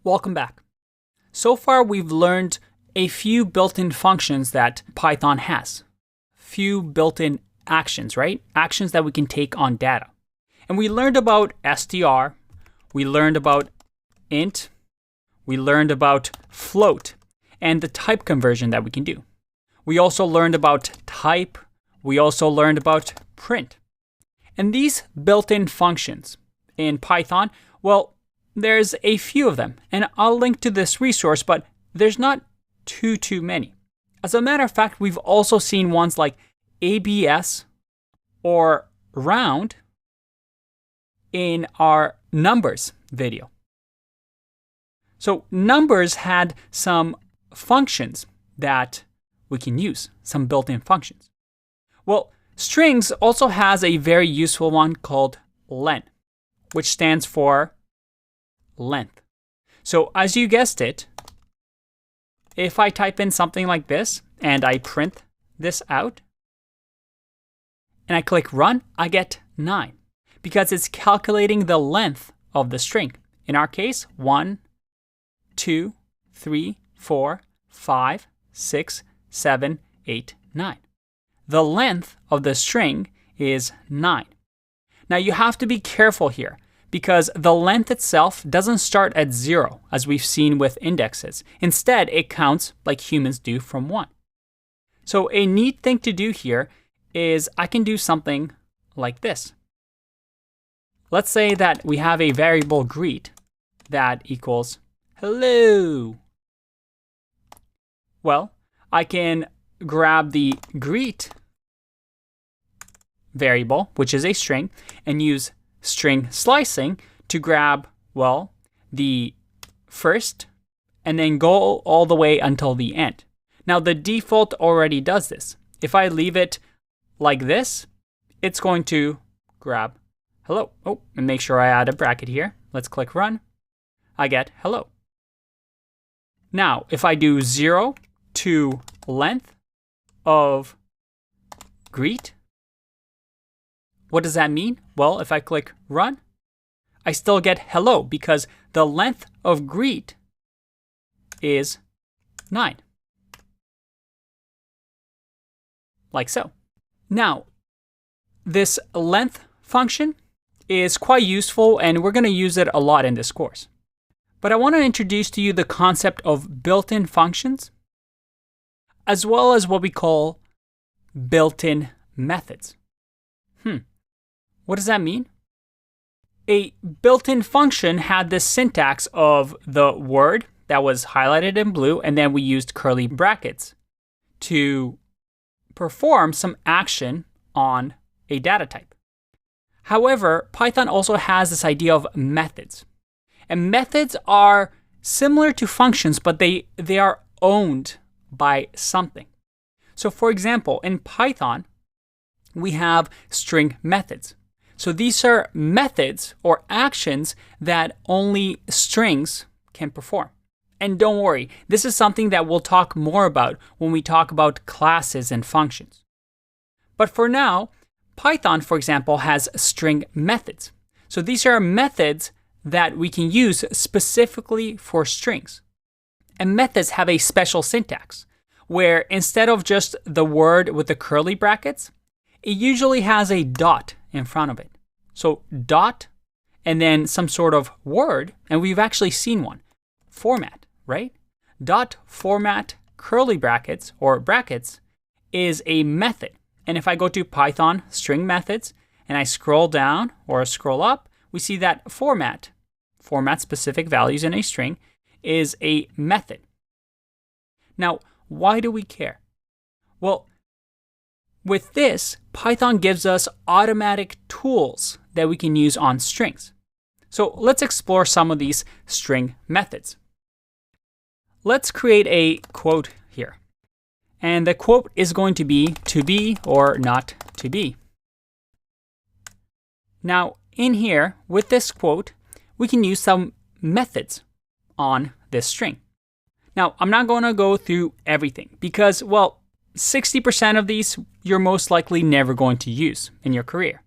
Welcome back. So far, we've learned a few built-in functions that Python has. Few built-in actions, right? Actions that we can take on data. And we learned about str, we learned about int, we learned about float, and the type conversion that we can do. We also learned about type, we also learned about print. And these built-in functions in Python, well, there's a few of them, and I'll link to this resource, but there's not too many. As a matter of fact, we've also seen ones like ABS or round in our numbers video. So numbers had some functions that we can use, some built-in functions. Well, strings also has a very useful one called len, which stands for length. So as you guessed it, if I type in something like this and I print this out and I click run, I get 9 because it's calculating the length of the string. In our case, 1, 2, 3, 4, 5, 6, 7, 8, 9. The length of the string is 9. Now you have to be careful here, because the length itself doesn't start at 0, as we've seen with indexes. Instead, it counts like humans do from 1. So a neat thing to do here is I can do something like this. Let's say that we have a variable greet that equals hello. Well, I can grab the greet variable, which is a string, and use string slicing to grab, well, the first and then go all the way until the end. Now the default already does this. If I leave it like this, it's going to grab hello. Oh, and make sure I add a bracket here. Let's click run. I get hello. Now, if I do 0 to length of greet, what does that mean? Well, if I click run, I still get hello because the length of greet is 9. Like so. Now, this length function is quite useful and we're going to use it a lot in this course. But I want to introduce to you the concept of built-in functions, as well as what we call built-in methods. What does that mean? A built-in function had this syntax of the word that was highlighted in blue, and then we used curly brackets to perform some action on a data type. However, Python also has this idea of methods. And methods are similar to functions, but they are owned by something. So for example, in Python, we have string methods. So these are methods or actions that only strings can perform. And don't worry, this is something that we'll talk more about when we talk about classes and functions. But for now, Python, for example, has string methods. So these are methods that we can use specifically for strings. And methods have a special syntax, where instead of just the word with the curly brackets, it usually has a dot in front of it. So dot and then some sort of word, and we've actually seen one, format, right? Dot format curly brackets or brackets is a method. And if I go to Python string methods and I scroll down or scroll up, we see that format specific values in a string, is a method. Now, why do we care? Well, with this, Python gives us automatic tools that we can use on strings. So let's explore some of these string methods. Let's create a quote here. And the quote is going to be or not to be. Now, in here, with this quote, we can use some methods on this string. Now, I'm not going to go through everything because, well, 60% of these you're most likely never going to use in your career.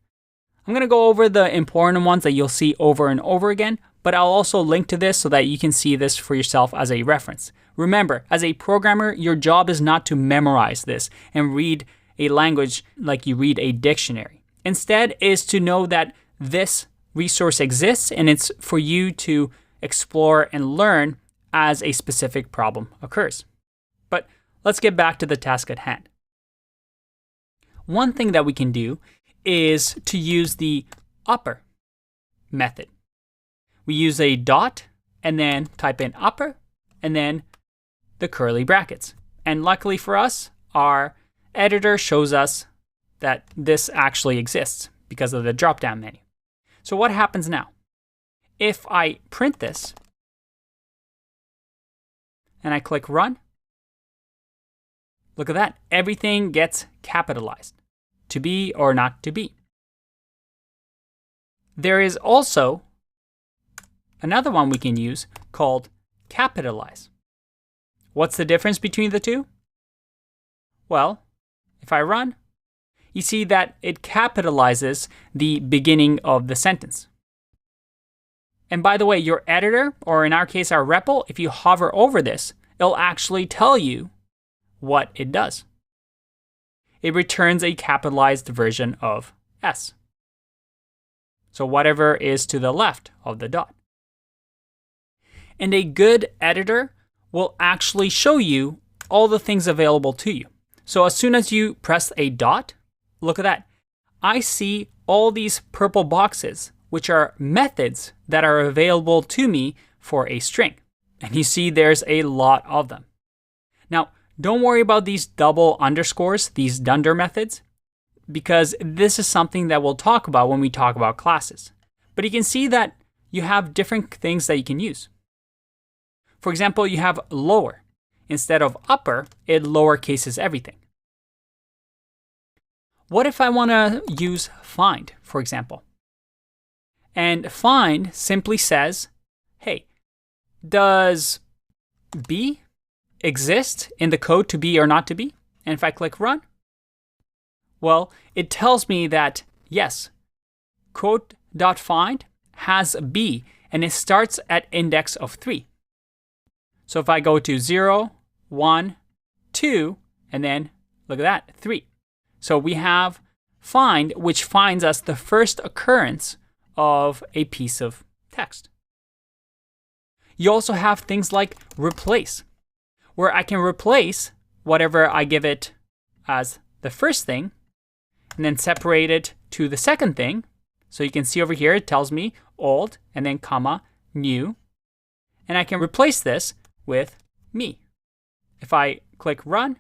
I'm going to go over the important ones that you'll see over and over again, but I'll also link to this so that you can see this for yourself as a reference. Remember, as a programmer, your job is not to memorize this and read a language like you read a dictionary. Instead, is to know that this resource exists and it's for you to explore and learn as a specific problem occurs. But let's get back to the task at hand. One thing that we can do is to use the upper method. We use a dot and then type in upper and then the curly brackets. And luckily for us, our editor shows us that this actually exists because of the drop-down menu. So what happens now? If I print this and I click run, look at that. Everything gets capitalized. To be or not to be. There is also another one we can use called capitalize. What's the difference between the two? Well, if I run, you see that it capitalizes the beginning of the sentence. And by the way, your editor, or in our case our REPL, if you hover over this, it'll actually tell you what it does. It returns a capitalized version of S. So whatever is to the left of the dot. And a good editor will actually show you all the things available to you. So as soon as you press a dot, look at that. I see all these purple boxes, which are methods that are available to me for a string. And you see there's a lot of them. Now, don't worry about these double underscores, these dunder methods, because this is something that we'll talk about when we talk about classes. But you can see that you have different things that you can use. For example, you have lower. Instead of upper, it lowercases everything. What if I want to use find, for example? And find simply says, hey, does B exist in the code to be or not to be? And if I click run, well, it tells me that yes, quote.find has B and it starts at index of 3. So if I go to 0, 1, 2, and then look at that, 3. So we have find, which finds us the first occurrence of a piece of text. You also have things like replace, where I can replace whatever I give it as the first thing and then separate it to the second thing. So you can see over here, it tells me old and then comma, new. And I can replace this with me. If I click run,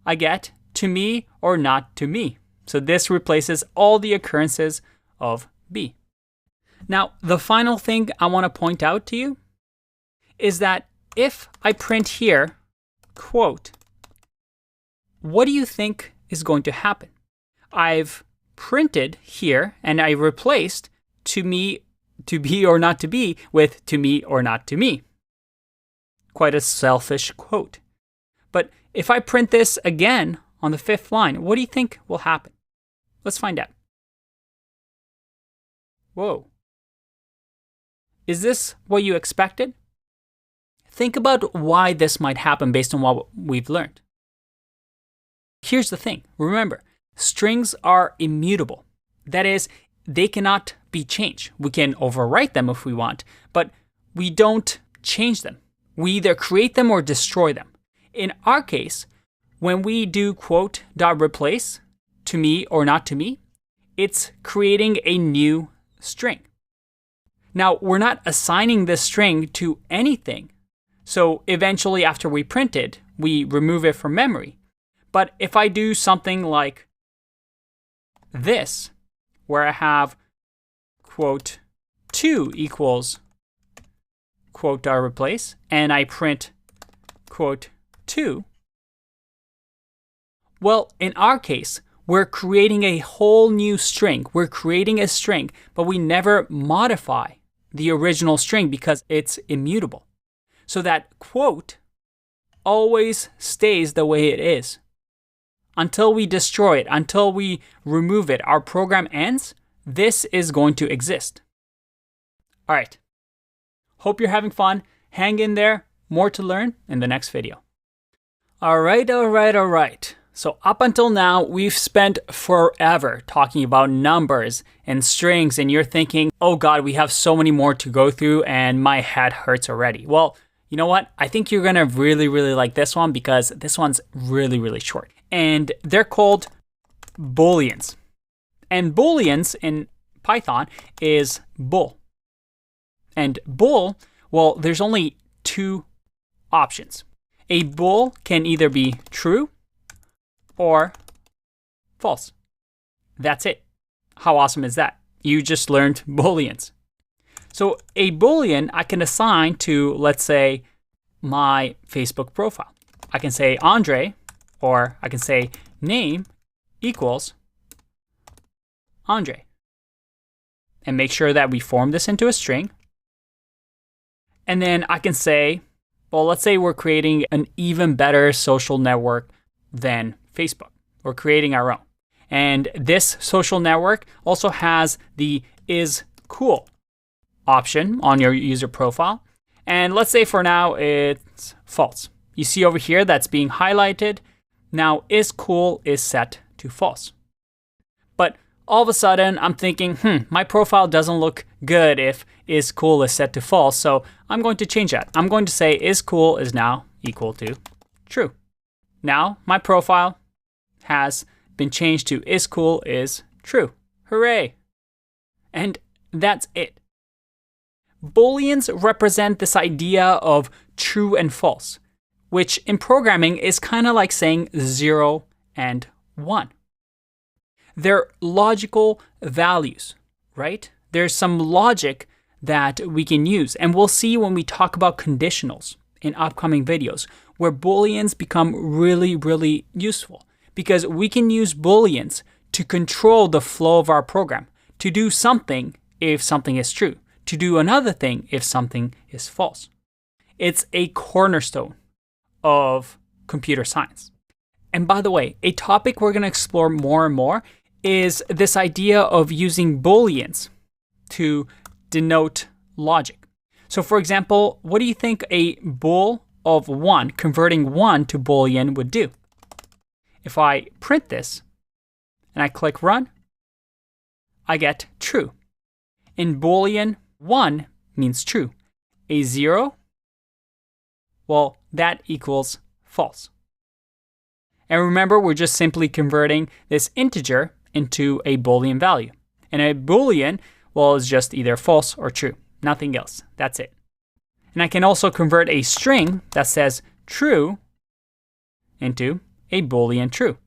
I get to me or not to me. So this replaces all the occurrences of B. Now, the final thing I want to point out to you is that if I print here, quote, what do you think is going to happen? I've printed here and I replaced to me, to be or not to be with to me or not to me. Quite a selfish quote. But if I print this again on the 5th line, what do you think will happen? Let's find out. Whoa. Is this what you expected? Think about why this might happen based on what we've learned. Here's the thing. Remember, strings are immutable. That is, they cannot be changed. We can overwrite them if we want, but we don't change them. We either create them or destroy them. In our case, when we do quote.replace, to me or not to me, it's creating a new string. Now, we're not assigning this string to anything. So eventually after we print it, we remove it from memory. But if I do something like this, where I have quote 2 equals quote.replace, and I print quote 2, well, in our case, we're creating a whole new string. We're creating a string, but we never modify the original string because it's immutable. So that quote always stays the way it is. Until we destroy it, until we remove it, our program ends, this is going to exist. All right, Hope you're having fun. Hang in there. More to learn in the next video. All right. So up until now, we've spent forever talking about numbers and strings, and you're thinking, oh God, we have so many more to go through and my head hurts already. Well, you know what? I think you're gonna really like this one because this one's really short. And they're called Booleans. And Booleans in Python is bool. And bool, well, there's only two options. A bool can either be true or false. That's it. How awesome is that? You just learned Booleans. So a Boolean I can assign to, let's say, my Facebook profile. I can say Andre, or I can say name equals Andre. And make sure that we form this into a string. And then I can say, well, let's say we're creating an even better social network than Facebook. We're creating our own. And this social network also has the is cool option on your user profile. And let's say for now it's false. You see over here that's being highlighted. Now is cool is set to false. But all of a sudden I'm thinking, my profile doesn't look good if is cool is set to false. So I'm going to change that. I'm going to say is cool is now equal to true. Now my profile has been changed to is cool is true. Hooray. And that's it. Booleans represent this idea of true and false, which in programming is kind of like saying 0 and 1. They're logical values, right? There's some logic that we can use. And we'll see when we talk about conditionals in upcoming videos, where Booleans become really useful. Because we can use Booleans to control the flow of our program, to do something if something is true, to do another thing if something is false. It's a cornerstone of computer science. And by the way, a topic we're going to explore more and more is this idea of using Booleans to denote logic. So for example, what do you think a bool of 1, converting 1 to Boolean would do? If I print this and I click run, I get true. In Boolean, 1 means true. A 0, well, that equals false. And remember, we're just simply converting this integer into a Boolean value. And a Boolean, well, is just either false or true. Nothing else. That's it. And I can also convert a string that says true into a Boolean true.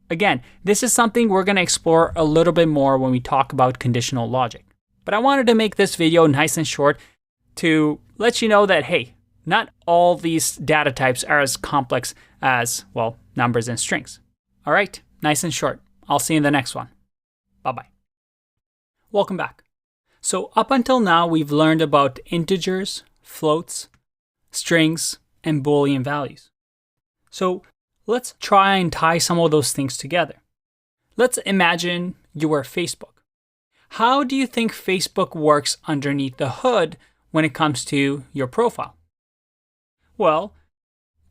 Again, this is something we're going to explore a little bit more when we talk about conditional logic. But I wanted to make this video nice and short to let you know that, hey, not all these data types are as complex as, well, numbers and strings. All right, nice and short. I'll see you in the next one. Bye-bye. Welcome back. So up until now, we've learned about integers, floats, strings, and Boolean values. So let's try and tie some of those things together. Let's imagine you were Facebook. How do you think Facebook works underneath the hood when it comes to your profile? Well,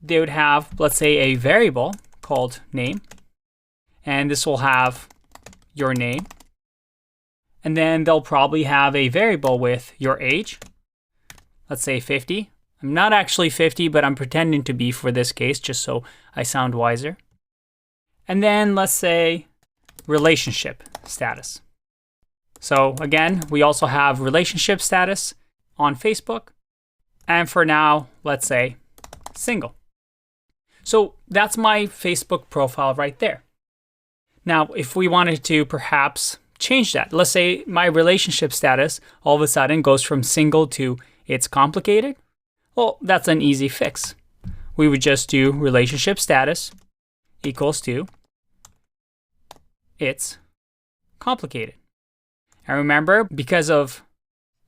they would have, let's say, a variable called name, and this will have your name. And then they'll probably have a variable with your age, let's say 50. I'm not actually 50, but I'm pretending to be for this case, just so I sound wiser. And then let's say relationship status. So again, we also have relationship status on Facebook. And for now, let's say single. So that's my Facebook profile right there. Now, if we wanted to perhaps change that, let's say my relationship status all of a sudden goes from single to it's complicated. Well, that's an easy fix. We would just do relationship status equals to it's complicated. And remember, because of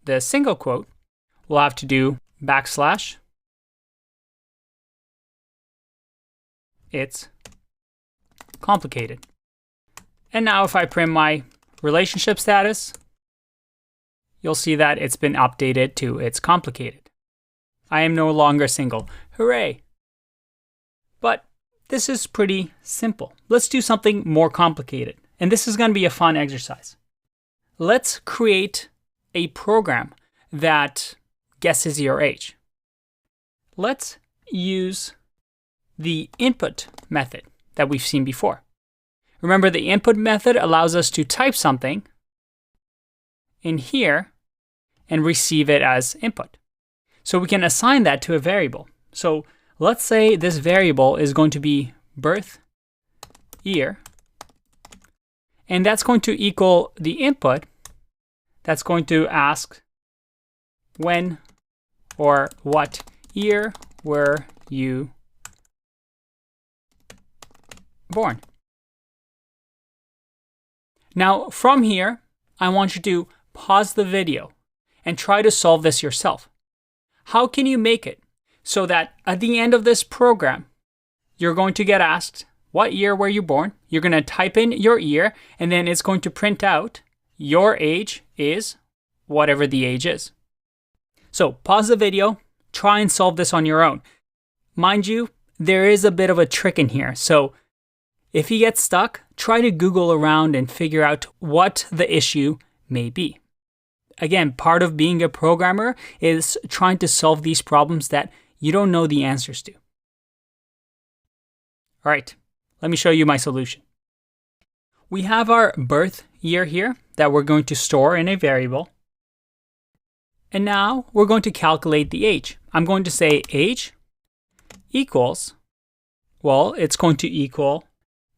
the single quote, we'll have to do backslash it's complicated. And now if I print my relationship status, you'll see that it's been updated to it's complicated. I am no longer single. Hooray! But this is pretty simple. Let's do something more complicated. And this is going to be a fun exercise. Let's create a program that guesses your age. Let's use the input method that we've seen before. Remember, the input method allows us to type something in here and receive it as input. So we can assign that to a variable. So let's say this variable is going to be birth year, and that's going to equal the input that's going to ask when or what year were you born. Now from here, I want you to pause the video and try to solve this yourself. How can you make it so that at the end of this program, you're going to get asked, what year were you born? You're going to type in your year, and then it's going to print out your age is whatever the age is. So pause the video, try and solve this on your own. Mind you, there is a bit of a trick in here. So if you get stuck, try to Google around and figure out what the issue may be. Again, part of being a programmer is trying to solve these problems that you don't know the answers to. All right, let me show you my solution. We have our birth year here that we're going to store in a variable. And now we're going to calculate the age. I'm going to say age equals, well, it's going to equal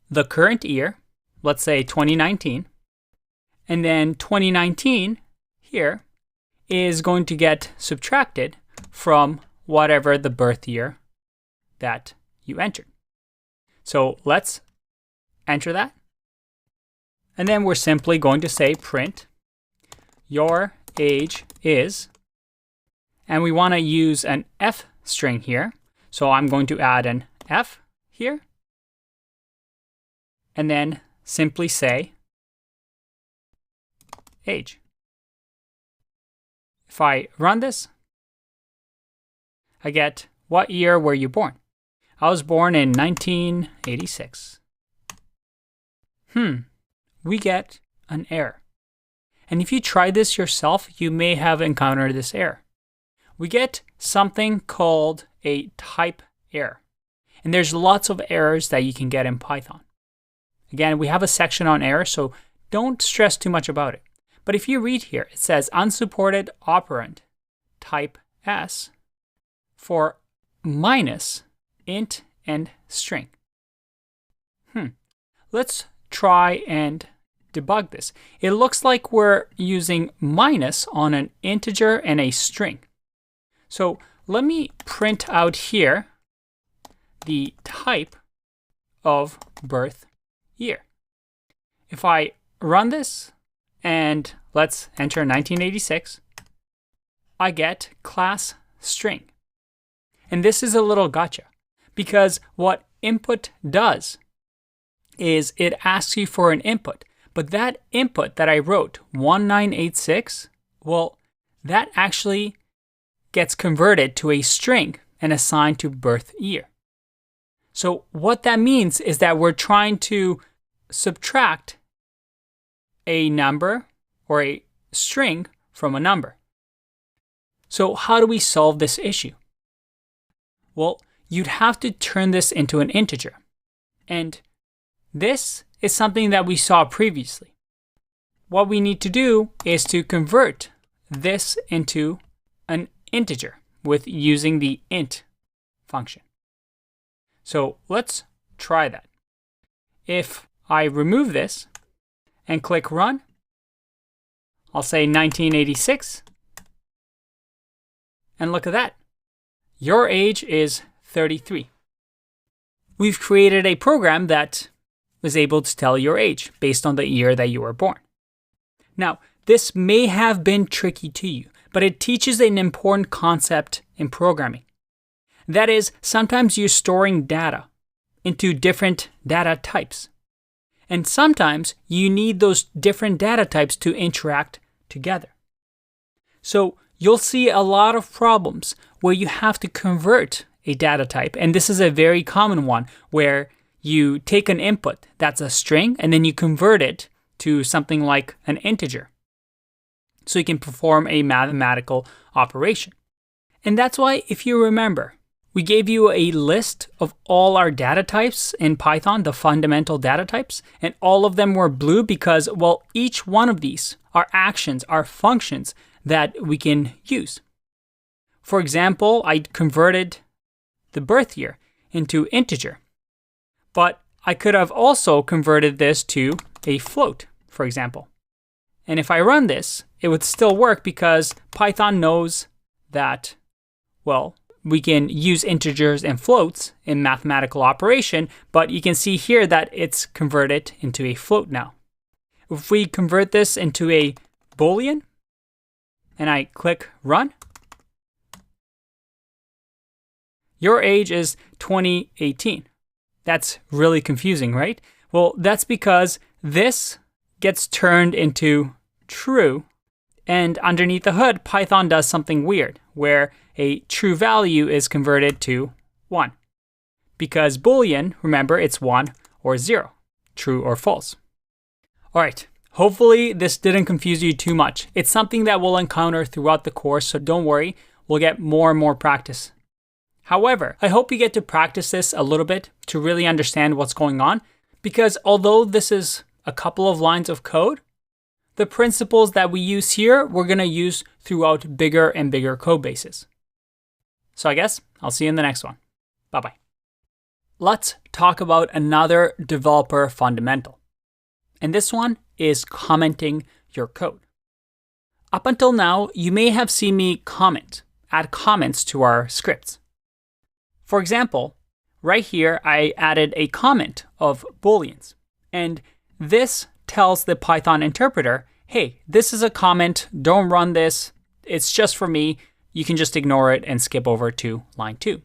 the current year, let's say 2019. And then 2019 here is going to get subtracted from whatever the birth year that you entered. So let's enter that. And then we're simply going to say print your age is, and we want to use an F string here. So I'm going to add an F here, and then simply say age. If I run this, I get, what year were you born? I was born in 1986. We get an error. And if you try this yourself, you may have encountered this error. We get something called a type error. And there's lots of errors that you can get in Python. Again, we have a section on errors, so don't stress too much about it. But if you read here, it says unsupported operand type S for minus int and string. Let's try and debug this. It looks like we're using minus on an integer and a string. So let me print out here the type of birth year. If I run this and let's enter 1986, I get class string. And this is a little gotcha, because what input does is it asks you for an input. But that input that I wrote, 1986, well, that actually gets converted to a string and assigned to birth year. So what that means is that we're trying to subtract a number or a string from a number. So how do we solve this issue? Well, you'd have to turn this into an integer. And this is something that we saw previously. What we need to do is to convert this into an integer with using the int function. So let's try that. If I remove this and click run, I'll say 1986. And look at that. Your age is 33. We've created a program that was able to tell your age based on the year that you were born. Now, this may have been tricky to you, but it teaches an important concept in programming. That is, sometimes you're storing data into different data types. And sometimes you need those different data types to interact together. So you'll see a lot of problems where you have to convert a data type. And this is a very common one where you take an input that's a string and then you convert it to something like an integer. So you can perform a mathematical operation. And that's why, if you remember, we gave you a list of all our data types in Python, the fundamental data types, and all of them were blue because, well, each one of these are actions, are functions that we can use. For example, I converted the birth year into integer, but I could have also converted this to a float, for example. And if I run this, it would still work because Python knows that, well, we can use integers and floats in mathematical operation, but you can see here that it's converted into a float now. If we convert this into a Boolean, and I click run, your age is 2018. That's really confusing, right? Well, that's because this gets turned into true, and underneath the hood, Python does something weird, where a true value is converted to 1. Because Boolean, remember, it's 1 or 0, true or false. All right, hopefully this didn't confuse you too much. It's something that we'll encounter throughout the course, so don't worry, we'll get more and more practice. However, I hope you get to practice this a little bit to really understand what's going on, because although this is a couple of lines of code, the principles that we use here, we're going to use throughout bigger and bigger code bases. So I guess I'll see you in the next one. Bye-bye. Let's talk about another developer fundamental. And this one is commenting your code. Up until now, you may have seen me add comments to our scripts. For example, right here, I added a comment of Booleans. And this tells the Python interpreter, hey, this is a comment, don't run this, it's just for me, you can just ignore it and skip over to line 2.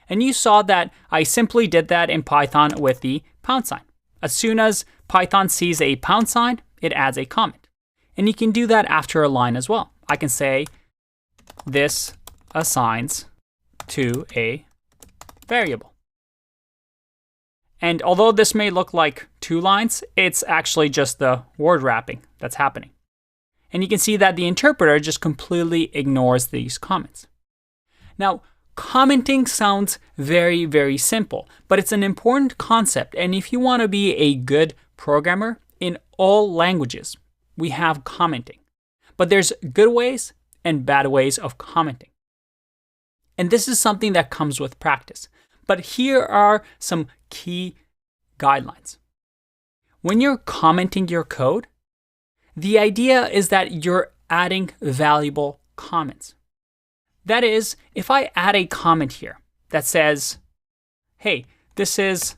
And you saw that I simply did that in Python with the pound sign. As soon as Python sees a pound sign, it adds a comment. And you can do that after a line as well. I can say, this assigns to a variable. And although this may look like 2 lines, it's actually just the word wrapping that's happening. And you can see that the interpreter just completely ignores these comments. Now, commenting sounds very, very simple, but it's an important concept. And if you want to be a good programmer, in all languages, we have commenting. But there's good ways and bad ways of commenting. And this is something that comes with practice. But here are some key guidelines. When you're commenting your code, the idea is that you're adding valuable comments. That is, if I add a comment here that says, hey, this is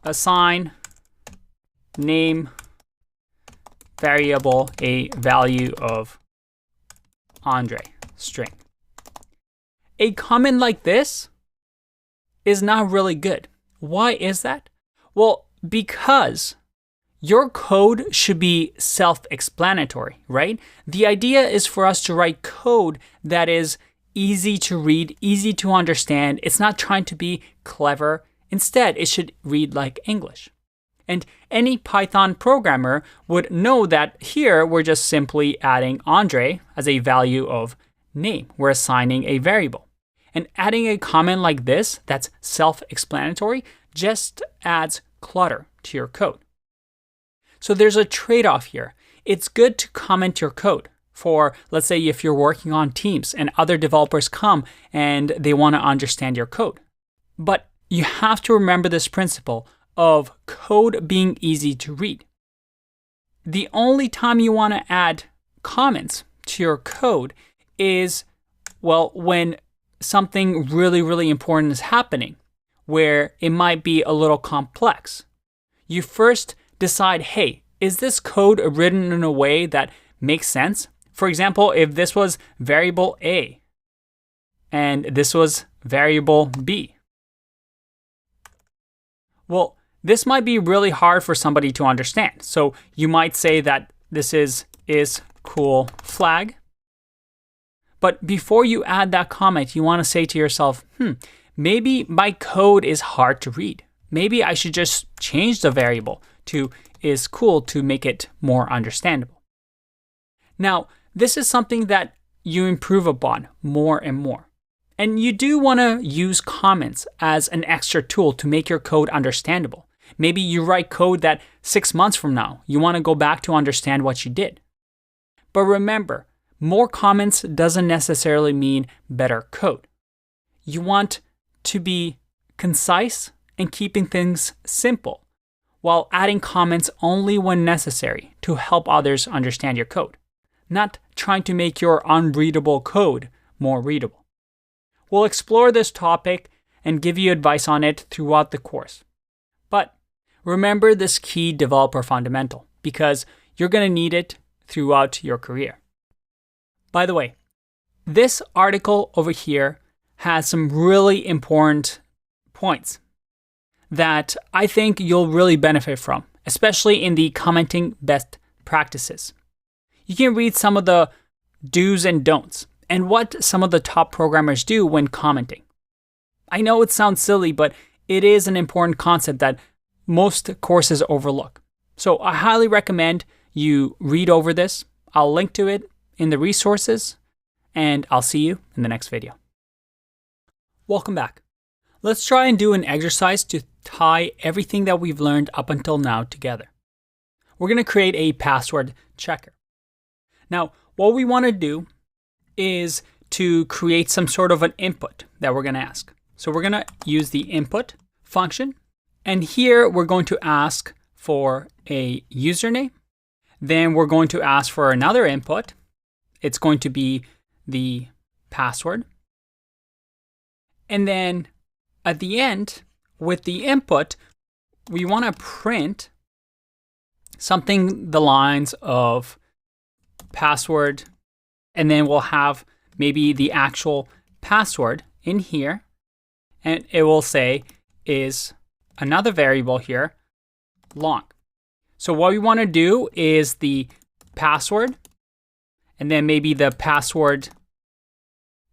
assign name variable a value of Andre string. A comment like this is not really good. Why is that? Well, because your code should be self-explanatory, right? The idea is for us to write code that is easy to read, easy to understand. It's not trying to be clever. Instead, it should read like English. And any Python programmer would know that here we're just simply adding Andre as a value of name. We're assigning a variable. And adding a comment like this that's self-explanatory just adds clutter to your code. So there's a trade-off here. It's good to comment your code for, let's say, if you're working on teams and other developers come and they want to understand your code. But you have to remember this principle of code being easy to read. The only time you want to add comments to your code is, well, when something really, really important is happening, where it might be a little complex. You first decide, hey, is this code written in a way that makes sense? For example, if this was variable A and this was variable B, well, this might be really hard for somebody to understand. So you might say that this is cool flag, But before you add that comment, you want to say to yourself, maybe my code is hard to read. Maybe I should just change the variable to is cool to make it more understandable. Now, this is something that you improve upon more and more. And you do want to use comments as an extra tool to make your code understandable. Maybe you write code that 6 months from now, you want to go back to understand what you did. But remember, more comments doesn't necessarily mean better code. You want to be concise and keeping things simple, while adding comments only when necessary to help others understand your code, not trying to make your unreadable code more readable. We'll explore this topic and give you advice on it throughout the course. But remember this key developer fundamental, because you're going to need it throughout your career. By the way, this article over here has some really important points that I think you'll really benefit from, especially in the commenting best practices. You can read some of the do's and don'ts and what some of the top programmers do when commenting. I know it sounds silly, but it is an important concept that most courses overlook. So I highly recommend you read over this. I'll link to it in the resources, and I'll see you in the next video. Welcome back. Let's try and do an exercise to tie everything that we've learned up until now together. We're going to create a password checker. Now, what we want to do is to create some sort of an input that we're going to ask. So we're going to use the input function. And here we're going to ask for a username. Then we're going to ask for another input. It's going to be the password. And then at the end, with the input, we want to print something the lines of password, and then we'll have maybe the actual password in here, and it will say is another variable here, long. So what we want to do is the password, and then maybe the password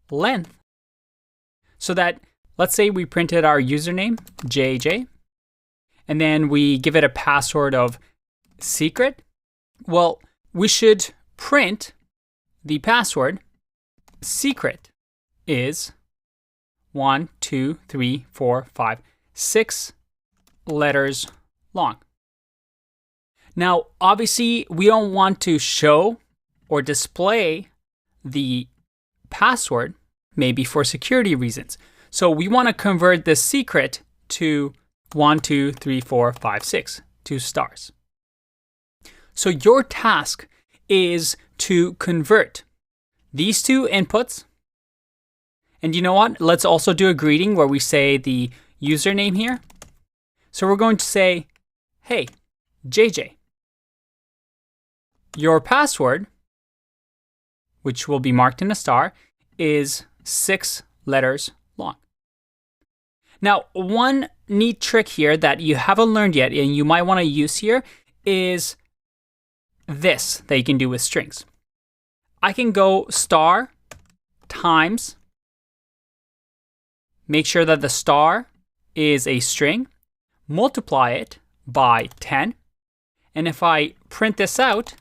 length, so that, let's say we printed our username, JJ, and then we give it a password of secret. Well, we should print the password secret is 1, 2, 3, 4, 5, 6 letters long. Now, obviously, we don't want to show or display the password, maybe for security reasons. So we want to convert the secret to 1, 2, 3, 4, 5, 6, 2 stars. So your task is to convert these two inputs. And you know what? Let's also do a greeting where we say the username here. So we're going to say, hey, JJ, your password, which will be marked in a star, is 6 letters long. Now, one neat trick here that you haven't learned yet and you might want to use here is this that you can do with strings. I can go star times, make sure that the star is a string, multiply it by 10, and if I print this out,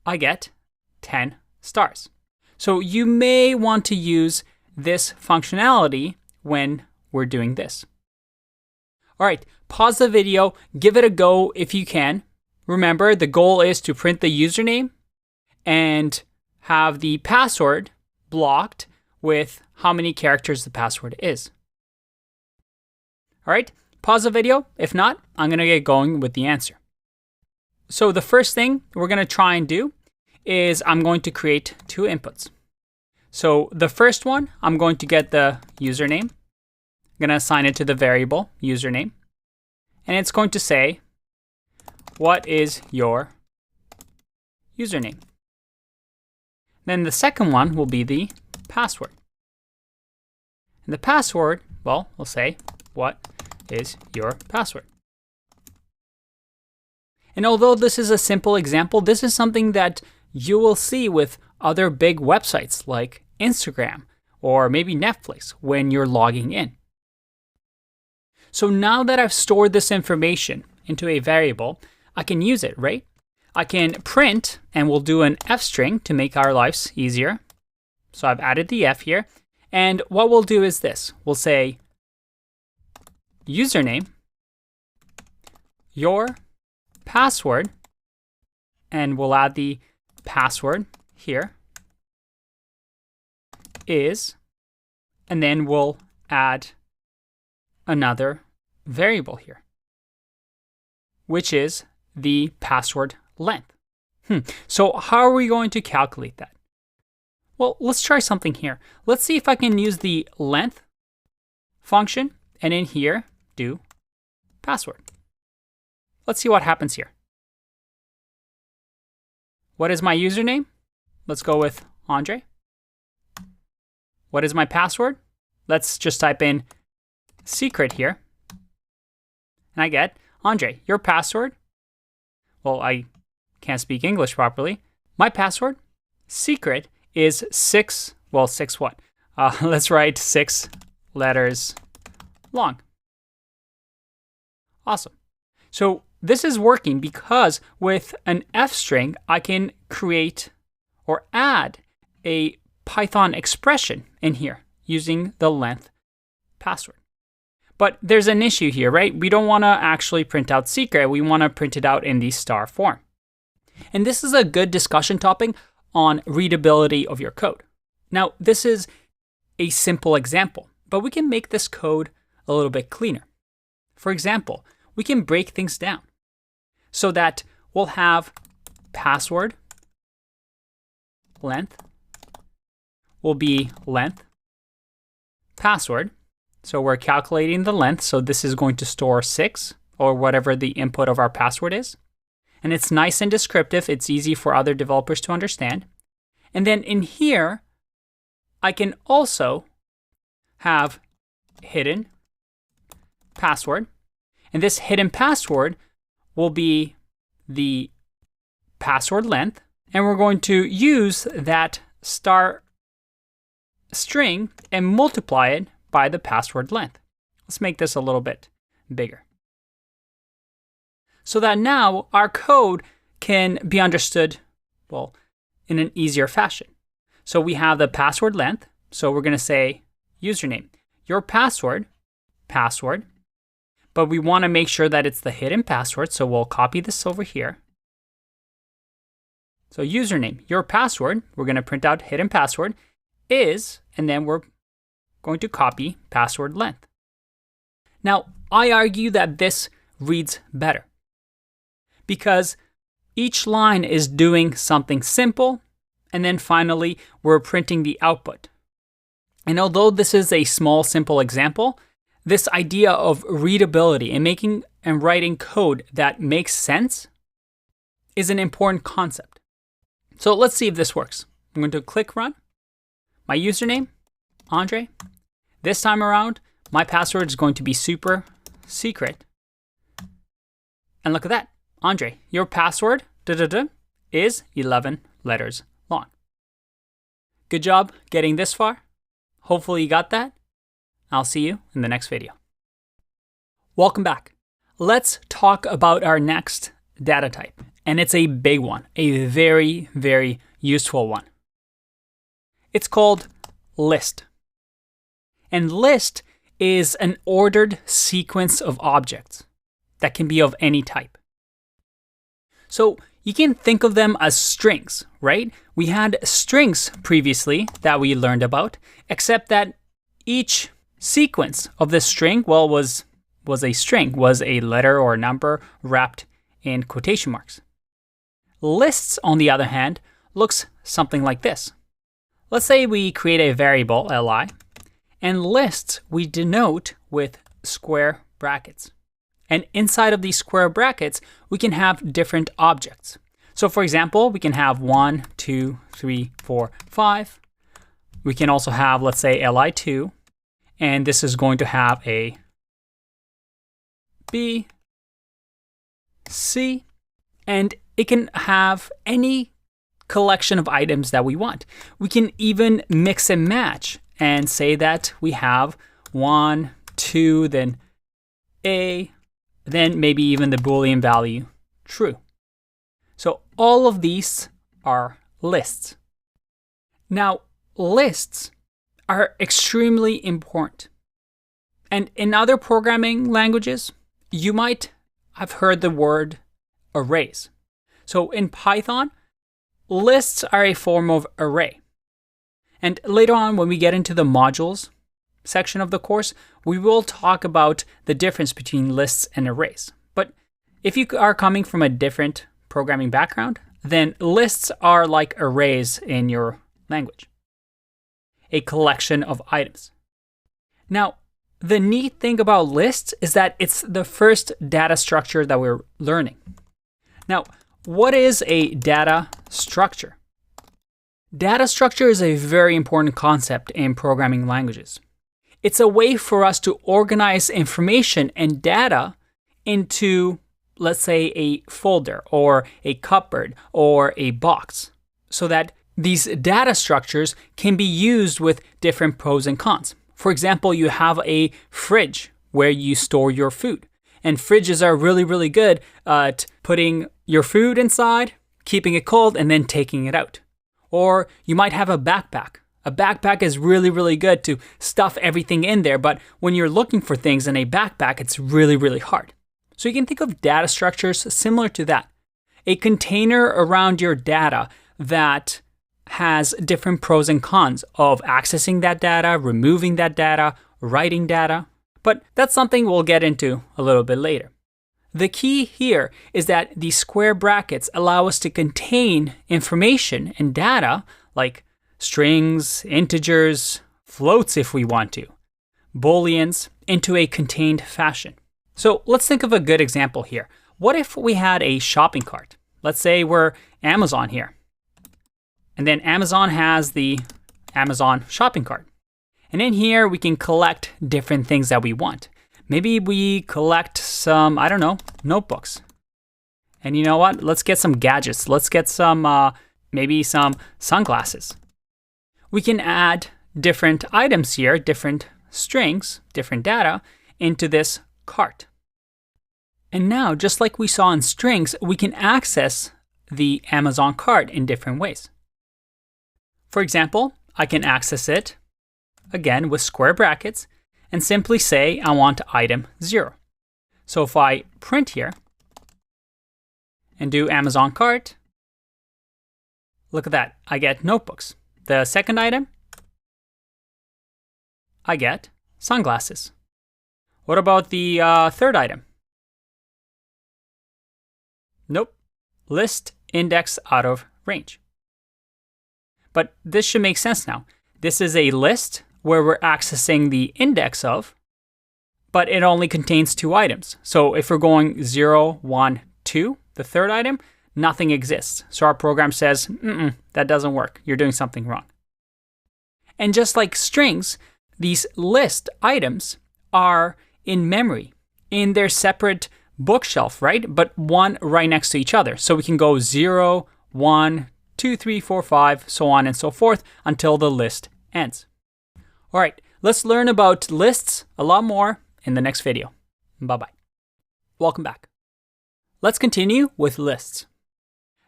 I get 10 stars. So you may want to use this functionality when we're doing this. All right, pause the video, give it a go if you can. Remember, the goal is to print the username and have the password blocked with how many characters the password is. All right, pause the video. If not, I'm going to get going with the answer. So the first thing we're going to try and do is I'm going to create 2 inputs. So the first one, I'm going to get the username. I'm going to assign it to the variable username. And it's going to say, what is your username? Then the second one will be the password. And the password, well, we'll say, what is your password? And although this is a simple example, this is something that you will see with other big websites like Instagram or maybe Netflix when you're logging in. So now that I've stored this information into a variable, I can use it, right? I can print, and we'll do an F string to make our lives easier. So I've added the F here. And what we'll do is this. We'll say username, your password, and we'll add the password here, is, and then we'll add another variable here, which is the password length. So how are we going to calculate that? Well, let's try something here. Let's see if I can use the length function and in here do password. Let's see what happens here. What is my username? Let's go with Andre. What is my password? Let's just type in secret here. And I get, Andre, your password? Well, I can't speak English properly. My password, secret, is six what? Let's write 6 letters long. Awesome. So this is working because with an F string, I can create or add a Python expression in here using the length password. But there's an issue here, right? We don't want to actually print out secret. We want to print it out in the star form. And this is a good discussion topic on readability of your code. Now, this is a simple example, but we can make this code a little bit cleaner. For example, we can break things down so that we'll have password length will be length password. So we're calculating the length. So this is going to store 6 or whatever the input of our password is. And it's nice and descriptive. It's easy for other developers to understand. And then in here, I can also have hidden password. And this hidden password will be the password length. And we're going to use that star string and multiply it by the password length. Let's make this a little bit bigger, so that now our code can be understood, well, in an easier fashion. So we have the password length. So we're going to say username, your password, but we want to make sure that it's the hidden password. So we'll copy this over here. So username, your password, we're going to print out hidden password is, and then we're going to copy password length. Now, I argue that this reads better because each line is doing something simple, and then finally, we're printing the output. And although this is a small, simple example, this idea of readability and making and writing code that makes sense is an important concept. So let's see if this works. I'm going to click run. My username, Andre. This time around, my password is going to be super secret. And look at that. Andre, your password is 11 letters long. Good job getting this far. Hopefully you got that. I'll see you in the next video. Welcome back. Let's talk about our next data type. And it's a big one, a very, very useful one. It's called list. And list is an ordered sequence of objects that can be of any type. So you can think of them as strings, right? We had strings previously that we learned about, except that each sequence of this string, well, was a string, was a letter or a number wrapped in quotation marks. Lists, on the other hand, looks something like this. Let's say we create a variable, li, and lists we denote with square brackets. And inside of these square brackets, we can have different objects. So for example, we can have 1, 2, 3, 4, 5. We can also have, let's say, li2, and this is going to have a B, C, And it can have any collection of items that we want. We can even mix and match and say that we have 1, 2, then A, then maybe even the Boolean value true. So all of these are lists. Now, lists are extremely important. And in other programming languages, you might have heard the word arrays. So in Python, lists are a form of array. And later on, when we get into the modules section of the course, we will talk about the difference between lists and arrays. But if you are coming from a different programming background, then lists are like arrays in your language, a collection of items. Now, the neat thing about lists is that it's the first data structure that we're learning. Now, what is a data structure? Data structure is a very important concept in programming languages. It's a way for us to organize information and data into, let's say, a folder or a cupboard or a box, so that these data structures can be used with different pros and cons. For example, you have a fridge where you store your food. And fridges are really, really good at putting your food inside, keeping it cold, and then taking it out. Or you might have a backpack. A backpack is really, really good to stuff everything in there, but when you're looking for things in a backpack, it's really, really hard. So you can think of data structures similar to that. A container around your data that has different pros and cons of accessing that data, removing that data, writing data. But that's something we'll get into a little bit later. The key here is that these square brackets allow us to contain information and data like strings, integers, floats if we want to, Booleans, into a contained fashion. So let's think of a good example here. What if we had a shopping cart? Let's say we're Amazon here. And then Amazon has the Amazon shopping cart. And in here, we can collect different things that we want. Maybe we collect some, I don't know, notebooks. And you know what? Let's get some gadgets. Let's get some, maybe some sunglasses. We can add different items here, different strings, different data into this cart. And now, just like we saw in strings, we can access the Amazon cart in different ways. For example, I can access it, again, with square brackets, and simply say I want item 0. So if I print here and do Amazon cart, look at that, I get notebooks. The second item, I get sunglasses. What about the third item? Nope, list index out of range. But this should make sense now. This is a list where we're accessing the index of, but it only contains 2 items. So if we're going 0, 1, 2, the third item, nothing exists. So our program says, that doesn't work. You're doing something wrong. And just like strings, these list items are in memory, in their separate bookshelf, right? But one right next to each other. So we can go 0, 1, 2, 3, 4, 5, so on and so forth until the list ends. All right, let's learn about lists a lot more in the next video. Bye-bye. Welcome back. Let's continue with lists.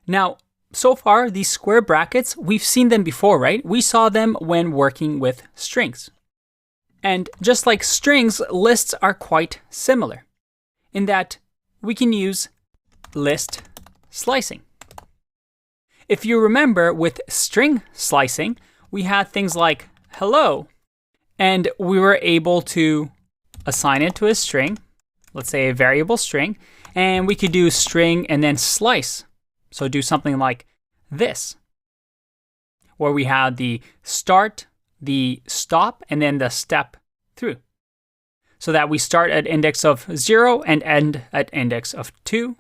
Now, so far, these square brackets, we've seen them before, right? We saw them when working with strings. And just like strings, lists are quite similar in that we can use list slicing. If you remember, with string slicing, we had things like hello, and we were able to assign it to a string, let's say a variable string, and we could do string and then slice. So do something like this, where we have the start, the stop, and then the step through. So that we start at index of 0 and end at index of 2,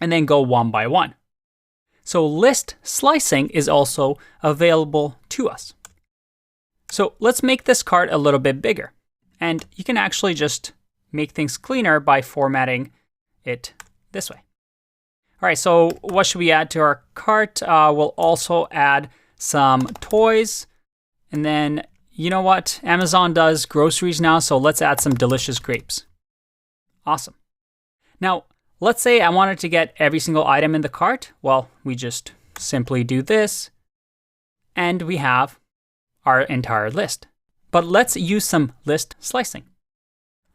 and then go one by one. So list slicing is also available to us. So let's make this cart a little bit bigger. And you can actually just make things cleaner by formatting it this way. All right, so what should we add to our cart? We'll also add some toys. And then, you know what? Amazon does groceries now, so let's add some delicious grapes. Awesome. Now, let's say I wanted to get every single item in the cart. Well, we just simply do this, and we have our entire list. But let's use some list slicing.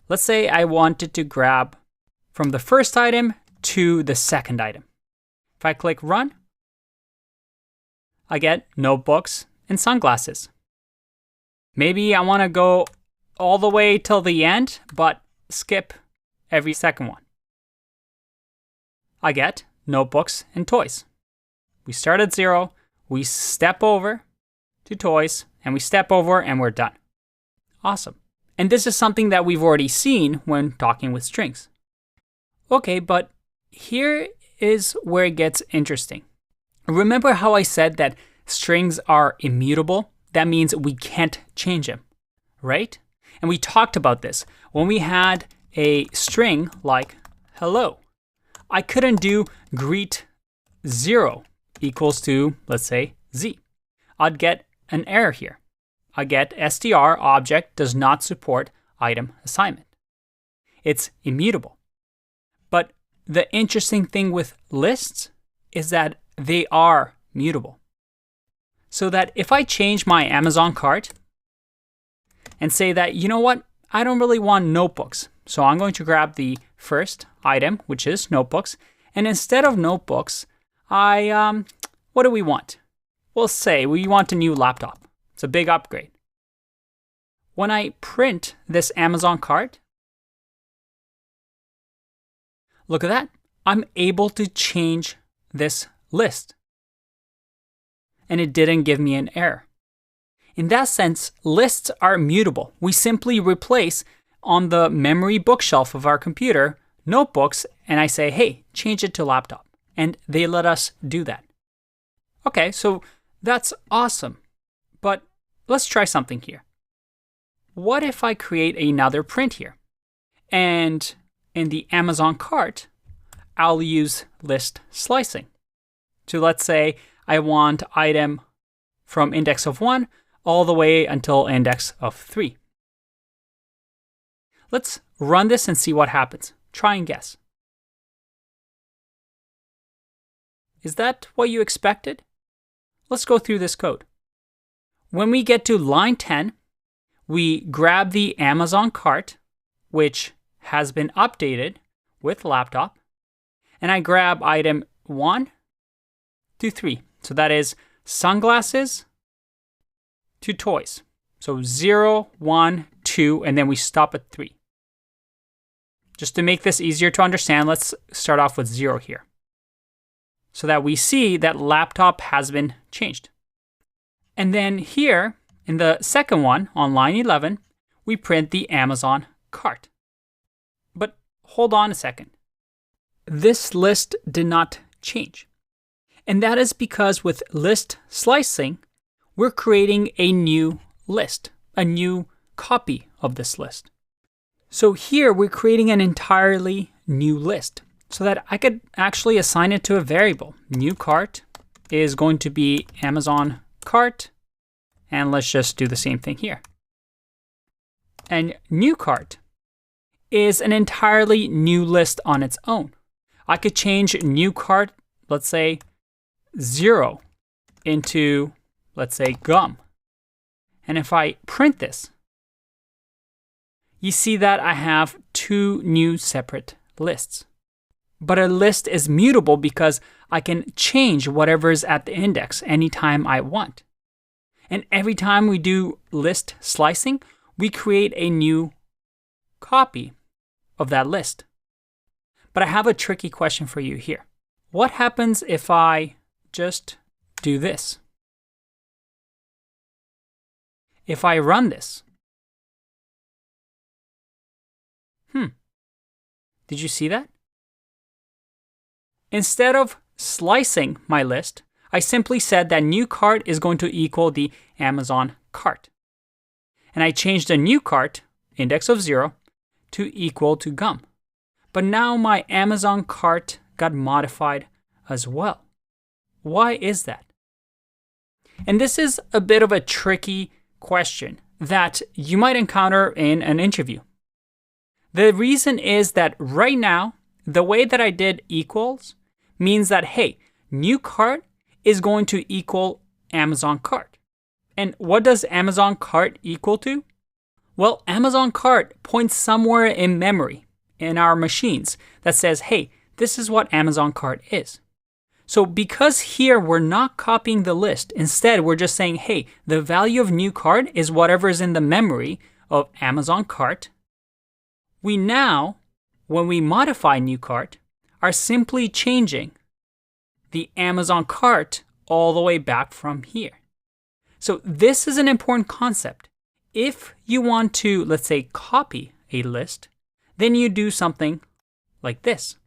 Let's say I wanted to grab from the first item to the second item. If I click run, I get notebooks and sunglasses. Maybe I want to go all the way till the end, but skip every second one. I get notebooks and toys. We start at 0, we step over to toys, and we step over and we're done. Awesome. And this is something that we've already seen when talking with strings. Okay, but here is where it gets interesting. Remember how I said that strings are immutable? That means we can't change them, right? And we talked about this when we had a string like hello. I couldn't do greet 0 equals to, let's say, Z. I'd get an error here. I get str object does not support item assignment. It's immutable. But the interesting thing with lists is that they are mutable. So that if I change my Amazon cart and say that, you know what, I don't really want notebooks. So I'm going to grab the first item, which is notebooks. And instead of notebooks, what do we want? We'll say we want a new laptop. It's a big upgrade. When I print this Amazon cart, look at that. I'm able to change this list. And it didn't give me an error. In that sense, lists are mutable. We simply replace on the memory bookshelf of our computer notebooks, and I say, hey, change it to laptop. And they let us do that. Okay, so that's awesome. But let's try something here. What if I create another print here? And in the Amazon cart, I'll use list slicing. So let's say I want item from index of 1 all the way until index of 3. Let's run this and see what happens. Try and guess. Is that what you expected? Let's go through this code. When we get to line 10, we grab the Amazon cart, which has been updated with laptop, and I grab item 1 to 3. So that is sunglasses to toys. So 0, 1, 2, and then we stop at 3. Just to make this easier to understand, let's start off with 0 here, so that we see that laptop has been changed. And then here, in the second one, on line 11, we print the Amazon cart. But hold on a second. This list did not change. And that is because with list slicing, we're creating a new list, a new copy of this list. So here we're creating an entirely new list so that I could actually assign it to a variable. New cart is going to be Amazon cart. And let's just do the same thing here. And new cart is an entirely new list on its own. I could change new cart, let's say 0 into, let's say, gum. And if I print this, you see that I have 2 new separate lists. But a list is mutable because I can change whatever is at the index anytime I want. And every time we do list slicing, we create a new copy of that list. But I have a tricky question for you here. What happens if I just do this? If I run this? Did you see that? Instead of slicing my list, I simply said that new cart is going to equal the Amazon cart. And I changed the new cart, index of 0, to equal to gum. But now my Amazon cart got modified as well. Why is that? And this is a bit of a tricky question that you might encounter in an interview. The reason is that right now, the way that I did equals means that, hey, new cart is going to equal Amazon cart. And what does Amazon cart equal to? Well, Amazon cart points somewhere in memory in our machines that says, hey, this is what Amazon cart is. So because here we're not copying the list, instead we're just saying, hey, the value of new cart is whatever is in the memory of Amazon cart. We now, when we modify new cart, are simply changing the Amazon cart all the way back from here. So this is an important concept. If you want to, let's say, copy a list, then you do something like this,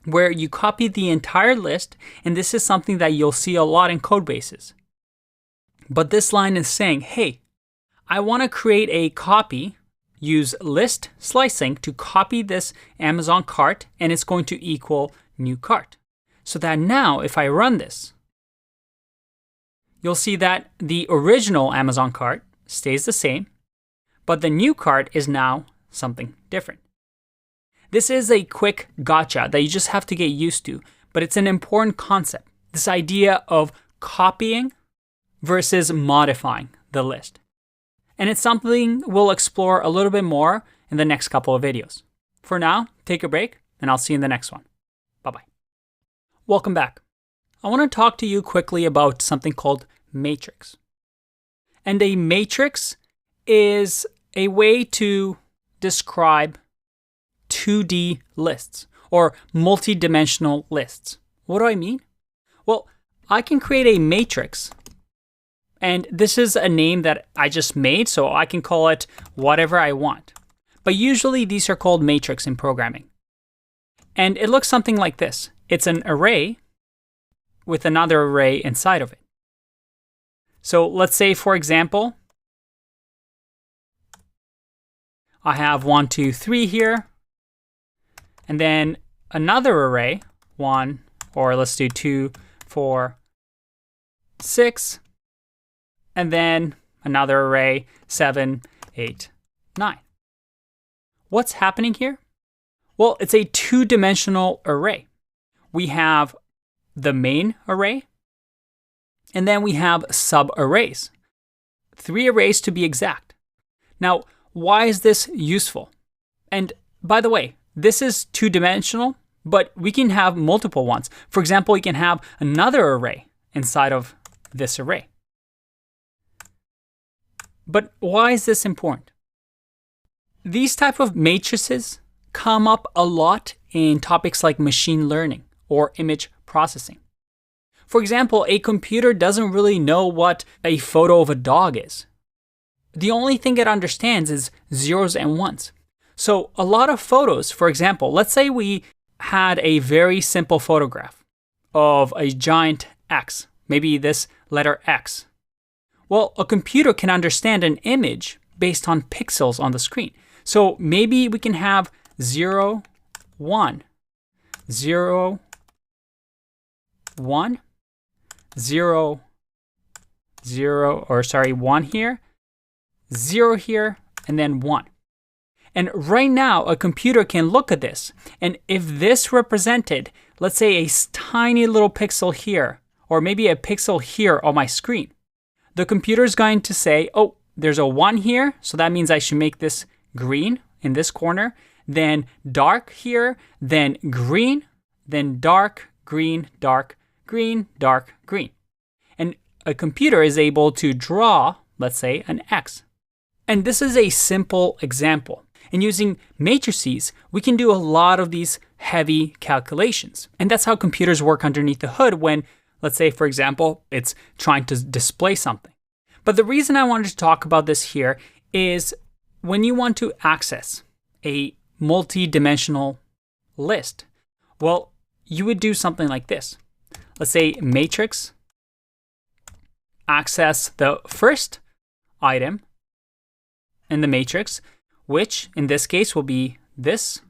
where you copy the entire list, and this is something that you'll see a lot in code bases. But this line is saying, hey, I want to create a copy, use list slicing to copy this Amazon cart, and it's going to equal new cart. So that now, if I run this, you'll see that the original Amazon cart stays the same, but the new cart is now something different. This is a quick gotcha that you just have to get used to, but it's an important concept. This idea of copying versus modifying the list. And it's something we'll explore a little bit more in the next couple of videos. For now, take a break, and I'll see you in the next one. Bye-bye. Welcome back. I want to talk to you quickly about something called matrix. And a matrix is a way to describe 2D lists or multi-dimensional lists. What do I mean? Well, I can create a matrix, and this is a name that I just made, so I can call it whatever I want. But usually these are called matrix in programming. And it looks something like this. It's an array with another array inside of it. So let's say, for example, I have 1, 2, 3 here, and then another array, 1, or let's do 2, 4, 6, and then another array, 7, 8, 9. What's happening here? Well, it's a two-dimensional array. We have the main array, and then we have sub-arrays. 3 arrays to be exact. Now, why is this useful? And by the way, this is two-dimensional, but we can have multiple ones. For example, you can have another array inside of this array. But why is this important? These type of matrices come up a lot in topics like machine learning or image processing. For example, a computer doesn't really know what a photo of a dog is. The only thing it understands is zeros and ones. So a lot of photos, for example, let's say we had a very simple photograph of a giant X, maybe this letter X. Well, a computer can understand an image based on pixels on the screen. So maybe we can have 0, 1, 0, 1, 0, 0, or sorry, 1 here, 0 here, and then 1. And right now, a computer can look at this. And if this represented, let's say, a tiny little pixel here, or maybe a pixel here on my screen, the computer is going to say, oh, there's a 1 here, so that means I should make this green in this corner, then dark here, then green, then dark, green, dark, green, dark, green. And a computer is able to draw, let's say, an X. And this is a simple example. And using matrices, we can do a lot of these heavy calculations. And that's how computers work underneath the hood when, let's say, for example, it's trying to display something. But the reason I wanted to talk about this here is when you want to access a multi-dimensional list, well, you would do something like this. Let's say matrix access the first item in the matrix, which in this case will be this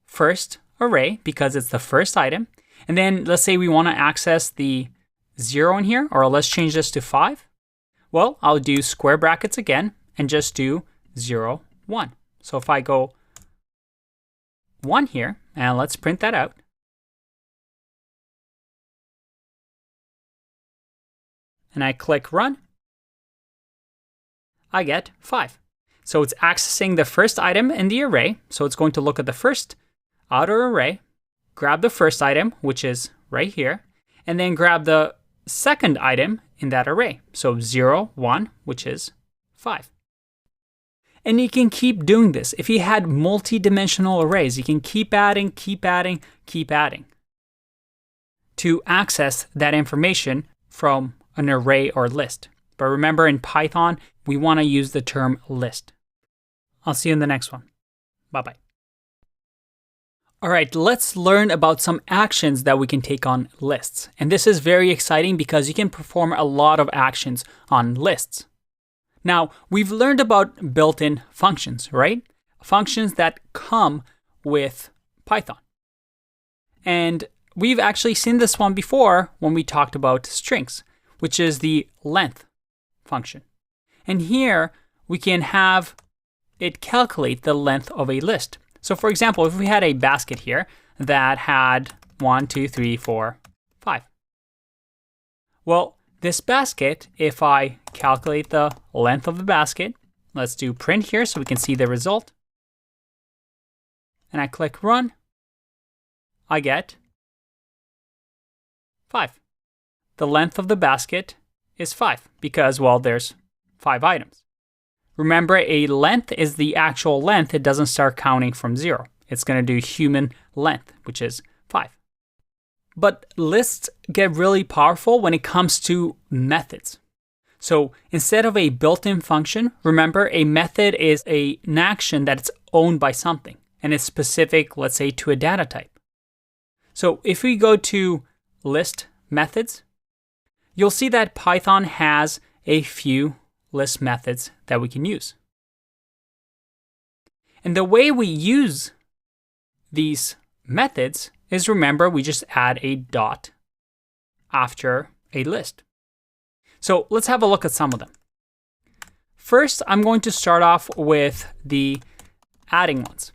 first array because it's the first item. And then let's say we want to access the 0 in here, or let's change this to 5. Well, I'll do square brackets again and just do 0, 1. So if I go 1 here, and let's print that out. And I click run, I get 5. So it's accessing the first item in the array. So it's going to look at the first outer array, grab the first item, which is right here, and then grab the second item in that array. So 0, 1, which is 5. And you can keep doing this. If you had multi-dimensional arrays, you can keep adding, keep adding, keep adding to access that information from an array or list. But remember, in Python, we want to use the term list. I'll see you in the next one. Bye-bye. All right, let's learn about some actions that we can take on lists. And this is very exciting because you can perform a lot of actions on lists. Now, we've learned about built-in functions, right? Functions that come with Python. And we've actually seen this one before when we talked about strings, which is the length function. And here we can have it calculate the length of a list. So for example, if we had a basket here that had 1, 2, 3, 4, 5. Well, this basket, if I calculate the length of the basket, let's do print here so we can see the result. And I click run, I get 5. The length of the basket is 5 because, well, there's 5 items. Remember, a length is the actual length. It doesn't start counting from 0. It's going to do human length, which is 5. But lists get really powerful when it comes to methods. So instead of a built-in function, remember, a method is an action that's owned by something, and it's specific, let's say, to a data type. So if we go to list methods, you'll see that Python has a few list methods that we can use. And the way we use these methods is, remember, we just add a dot after a list. So let's have a look at some of them. First, I'm going to start off with the adding ones.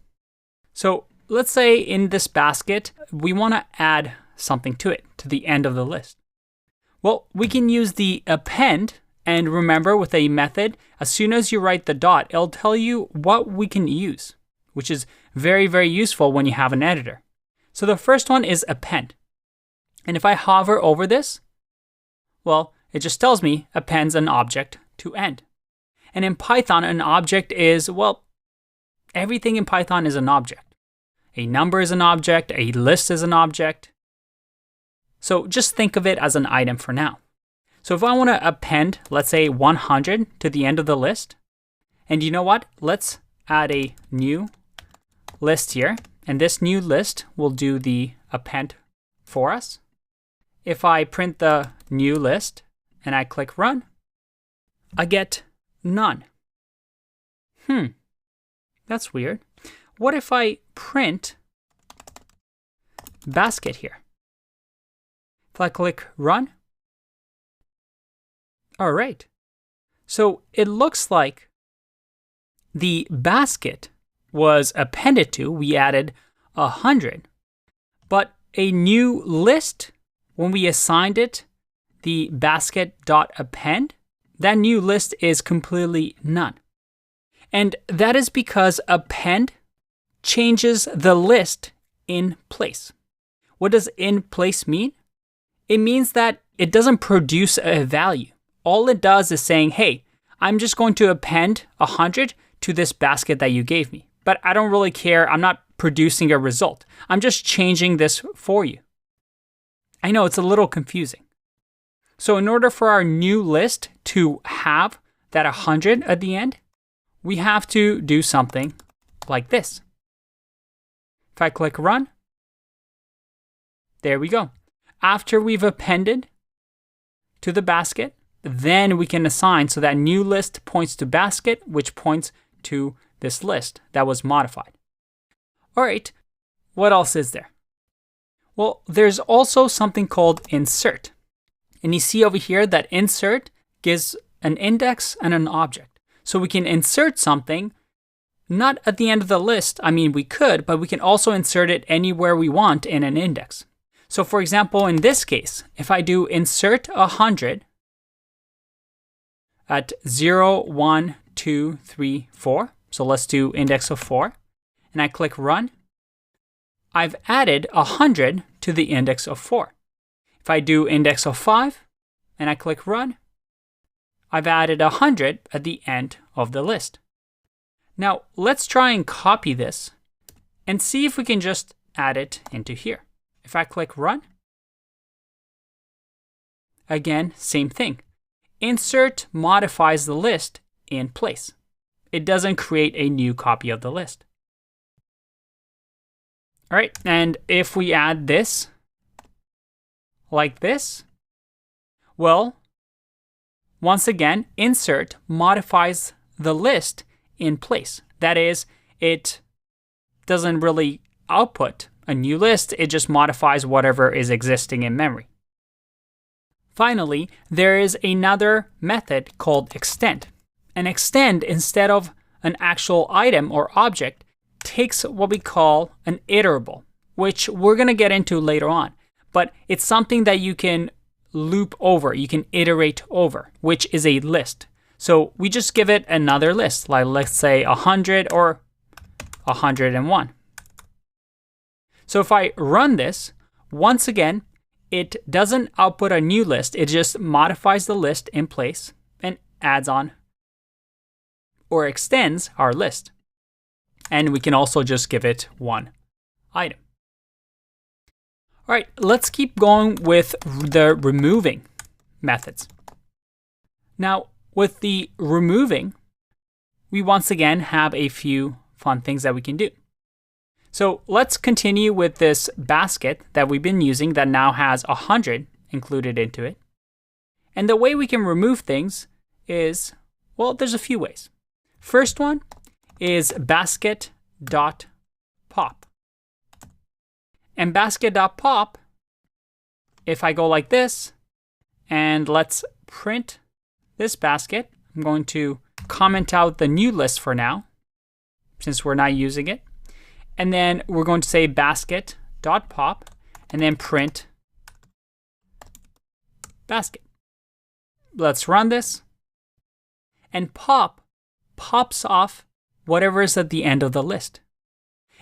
So let's say in this basket, we want to add something to it, to the end of the list. Well, we can use the append, and remember, with a method, as soon as you write the dot, it'll tell you what we can use, which is very, very useful when you have an editor. So the first one is append. And if I hover over this, well, it just tells me appends an object to end. And in Python, an object is, well, everything in Python is an object. A number is an object, a list is an object. So just think of it as an item for now. So if I want to append, let's say 100 to the end of the list, and you know what? Let's add a new list here, and this new list will do the append for us. If I print the new list and I click run, I get none. That's weird. What if I print basket here? If I click run, all right. So it looks like the basket was appended to, we added 100, but a new list, when we assigned it the basket.append, that new list is completely none. And that is because append changes the list in place. What does in place mean? It means that it doesn't produce a value. All it does is saying, hey, I'm just going to append 100 to this basket that you gave me. But I don't really care. I'm not producing a result. I'm just changing this for you. I know it's a little confusing. So in order for our new list to have that 100 at the end, we have to do something like this. If I click run, there we go. After we've appended to the basket, then we can assign, so that new list points to basket, which points to this list that was modified. All right, what else is there? Well, there's also something called insert. And you see over here that insert gives an index and an object. So we can insert something not at the end of the list. I mean, we could, but we can also insert it anywhere we want in an index. So for example, in this case, if I do insert 100 at 0, 1, 2, 3, 4, so let's do index of 4, and I click run, I've added 100 to the index of 4. If I do index of 5 and I click run, I've added 100 at the end of the list. Now let's try and copy this and see if we can just add it into here. If I click run, again, same thing. Insert modifies the list in place. It doesn't create a new copy of the list. All right, and if we add this like this, well, once again, insert modifies the list in place. That is, it doesn't really output a new list, it just modifies whatever is existing in memory. Finally, there is another method called extend. And extend, instead of an actual item or object, takes what we call an iterable, which we're going to get into later on. But it's something that you can loop over, you can iterate over, which is a list. So we just give it another list, like let's say 100 or 101. So if I run this, once again, it doesn't output a new list. It just modifies the list in place and adds on or extends our list. And we can also just give it one item. All right, let's keep going with the removing methods. Now, with the removing, we once again have a few fun things that we can do. So let's continue with this basket that we've been using that now has 100 included into it. And the way we can remove things is, well, there's a few ways. First one is basket.pop. And basket.pop, if I go like this, and let's print this basket, I'm going to comment out the new list for now, since we're not using it. And then we're going to say basket.pop and then print basket. Let's run this. And pop pops off whatever is at the end of the list.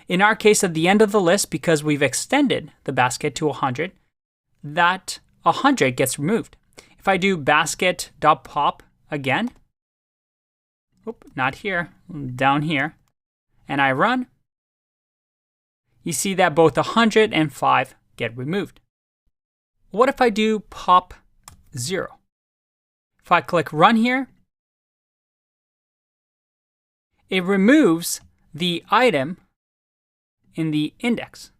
In our case, at the end of the list, because we've extended the basket to 100, that 100 gets removed. If I do basket.pop again, not here, down here, and I run, you see that both 100 and 5 get removed. What if I do pop 0? If I click run here, it removes the item in the index.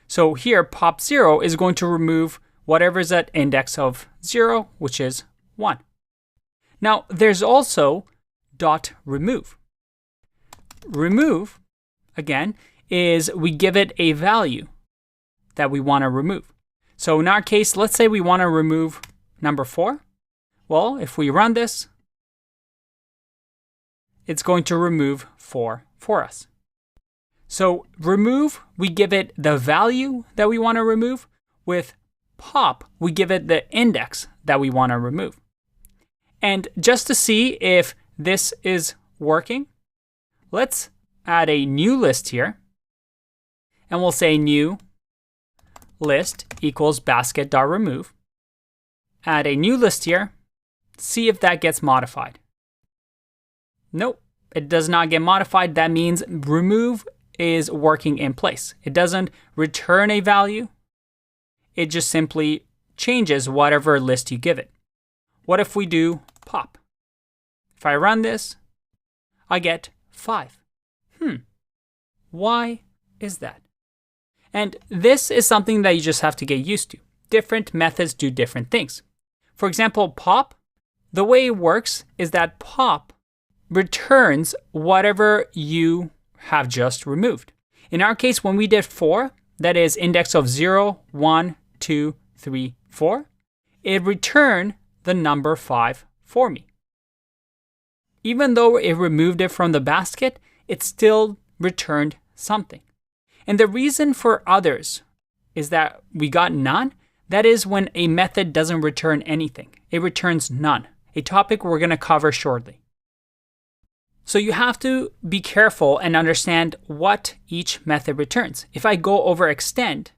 So here, pop 0 is going to remove whatever is at index of 0, which is 1. Now, there's also .remove. Remove, again, is we give it a value that we want to remove. So in our case, let's say we want to remove number 4. Well, if we run this, it's going to remove 4 for us. So remove, we give it the value that we want to remove. With pop, we give it the index that we want to remove. And just to see if this is working, let's add a new list here. And we'll say new list equals basket.remove. Add a new list here. See if that gets modified. Nope, it does not get modified. That means remove is working in place. It doesn't return a value. It just simply changes whatever list you give it. What if we do pop? If I run this, I get 5. Why is that? And this is something that you just have to get used to. Different methods do different things. For example, pop, the way it works is that pop returns whatever you have just removed. In our case, when we did 4, that is index of 0, 1, 2, 3, 4, it returned the number 5 for me. Even though it removed it from the basket, it still returned something. And the reason for others is that we got none. That is when a method doesn't return anything. It returns none, a topic we're going to cover shortly. So you have to be careful and understand what each method returns. If I go over extend,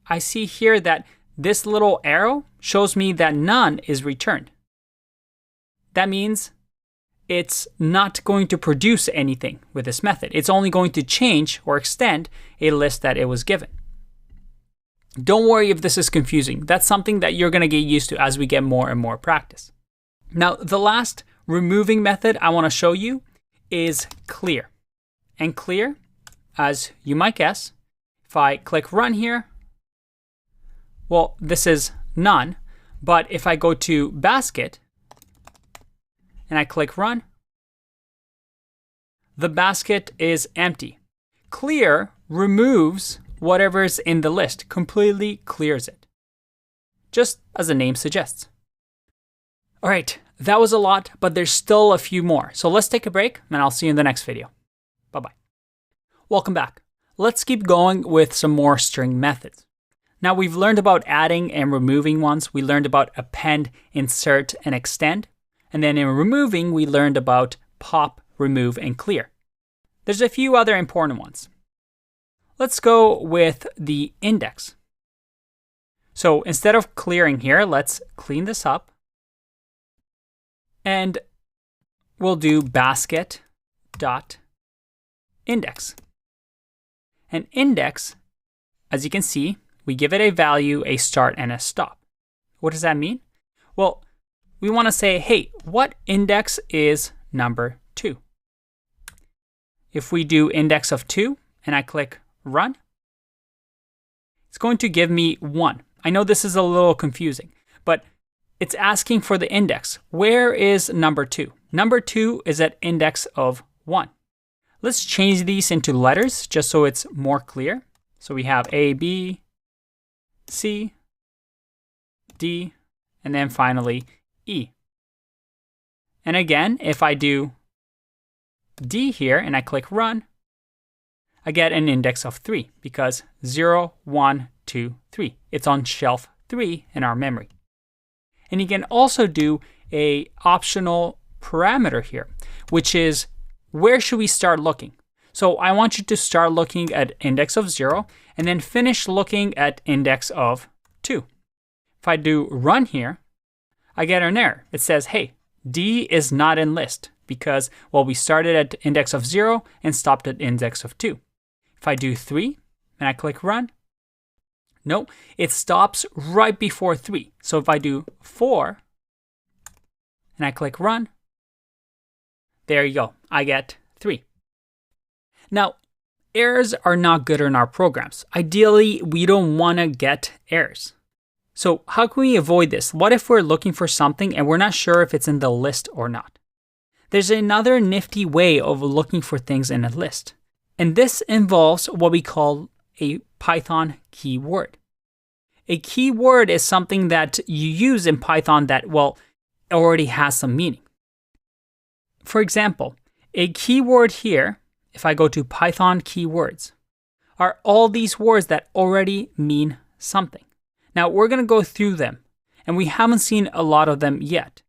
I see here that this little arrow shows me that none is returned. That means it's not going to produce anything with this method. It's only going to change or extend a list that it was given. Don't worry if this is confusing. That's something that you're going to get used to as we get more and more practice. Now, the last removing method I want to show you is clear. And clear, as you might guess, if I click run here, well, this is none. But if I go to basket and I click run, the basket is empty. Clear removes whatever's in the list, completely clears it, just as the name suggests. All right, that was a lot, but there's still a few more. So let's take a break and I'll see you in the next video. Bye-bye. Welcome back. Let's keep going with some more string methods. Now we've learned about adding and removing ones. We learned about append, insert, and extend. And then in removing, we learned about pop, remove, and clear. There's a few other important ones. Let's go with the index. So instead of clearing here, let's clean this up. And we'll do basket dot index. And index, as you can see, we give it a value, a start, and a stop. What does that mean? Well, we want to say, hey, what index is number 2? If we do index of 2 and I click run, it's going to give me 1. I know this is a little confusing, but it's asking for the index. Where is number 2? Number 2 is at index of 1. Let's change these into letters just so it's more clear. So we have A, B, C, D, and then finally E. And again, if I do D here and I click run, I get an index of 3 because 0, 1, 2, 3. It's on shelf 3 in our memory. And you can also do a optional parameter here, which is where should we start looking? So I want you to start looking at index of 0 and then finish looking at index of 2. If I do run here, I get an error. It says, hey, D is not in list because, well, we started at index of 0 and stopped at index of 2. If I do 3 and I click run, no, it stops right before 3. So if I do 4 and I click run, there you go. I get 3. Now, errors are not good in our programs. Ideally, we don't want to get errors. So how can we avoid this? What if we're looking for something and we're not sure if it's in the list or not? There's another nifty way of looking for things in a list. And this involves what we call a Python keyword. A keyword is something that you use in Python that, well, already has some meaning. For example, a keyword here, if I go to Python keywords, are all these words that already mean something. Now, we're going to go through them, and we haven't seen a lot of them yet.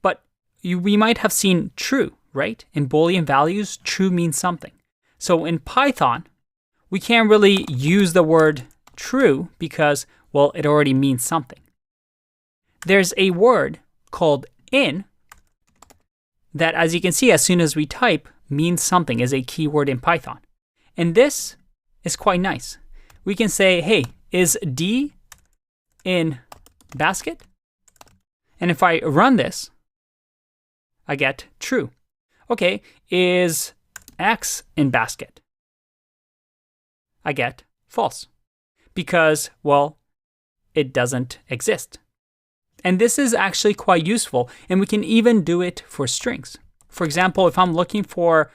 But we might have seen true, right? In Boolean values, true means something. So in Python, we can't really use the word true because, well, it already means something. There's a word called in that, as you can see, as soon as we type, means something, is a keyword in Python. And this is quite nice. We can say, hey, is D in basket? And if I run this, I get true. Okay, is X in basket? I get false because, well, it doesn't exist. And this is actually quite useful, and we can even do it for strings. For example, if I'm looking for,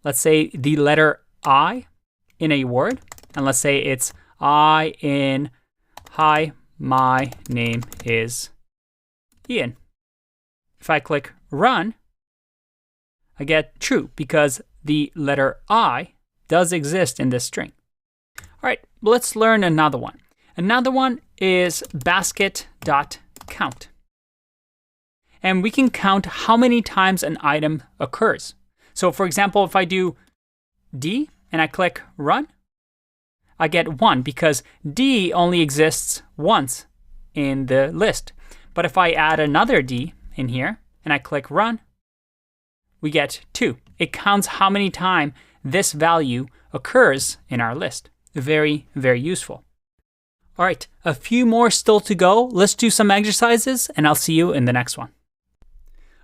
let's say, the letter I in a word, And let's say it's I in, hi, my name is Ian. If I click run, I get true because the letter I does exist in this string. All right, let's learn another one. Another one is basket.count. And we can count how many times an item occurs. So for example, if I do D and I click run, I get 1 because D only exists once in the list. But if I add another D in here and I click run, we get 2. It counts how many times this value occurs in our list. Very, very useful. All right, a few more still to go. Let's do some exercises and I'll see you in the next one.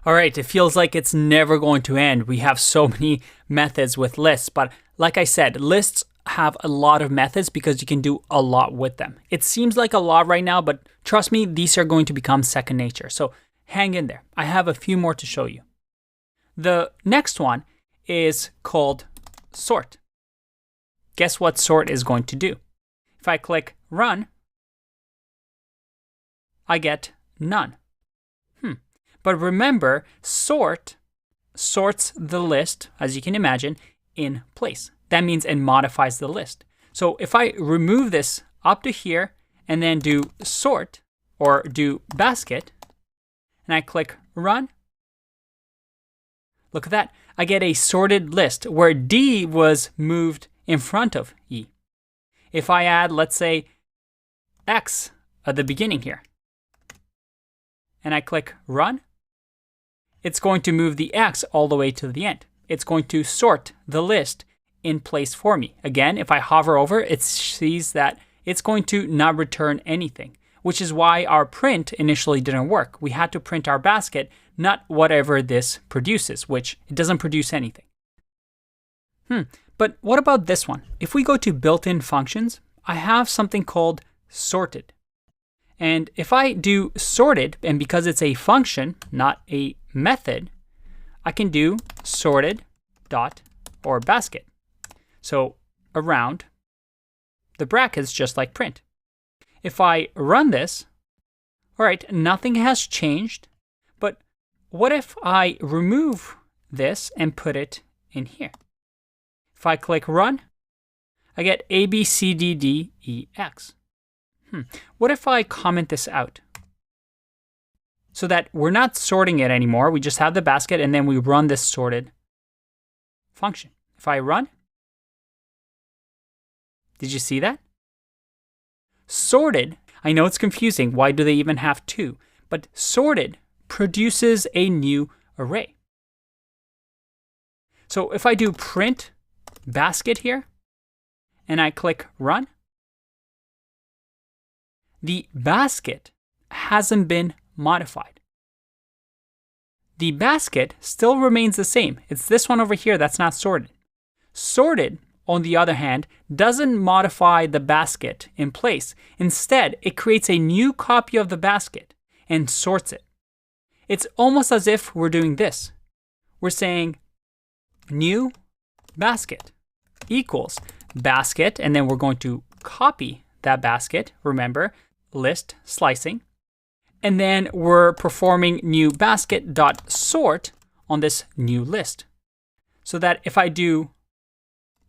All right, it feels like it's never going to end. We have so many methods with lists, but like I said, lists have a lot of methods because you can do a lot with them. It seems like a lot right now, but trust me, these are going to become second nature. So hang in there. I have a few more to show you. The next one is called sort. Guess what sort is going to do? If I click run, I get none. But remember, sort sorts the list, as you can imagine, in place. That means it modifies the list. So if I remove this up to here and then do sort or do basket, and I click run, look at that. I get a sorted list where D was moved in front of E. If I add, let's say, X at the beginning here, and I click run, it's going to move the X all the way to the end. It's going to sort the list in place for me. Again, if I hover over, it sees that it's going to not return anything, which is why our print initially didn't work. We had to print our basket, not whatever this produces, which it doesn't produce anything. But what about this one? If we go to built-in functions, I have something called sorted. And if I do sorted, and because it's a function, not a method, I can do sorted dot or basket. So around the brackets, just like print. If I run this, all right, nothing has changed. But what if I remove this and put it in here? If I click run, I get A, B, C, D, D, E, X. What if I comment this out? So that we're not sorting it anymore. We just have the basket and then we run this sorted function. If I run, did you see that? Sorted, I know it's confusing. Why do they even have 2? But sorted produces a new array. So if I do print basket here and I click run, the basket hasn't been modified. The basket still remains the same. It's this one over here that's not sorted. Sorted, on the other hand, doesn't modify the basket in place. Instead, it creates a new copy of the basket and sorts it. It's almost as if we're doing this. We're saying new basket equals basket, and then we're going to copy that basket. Remember, list slicing. And then we're performing new basket dot sort on this new list. So that if I do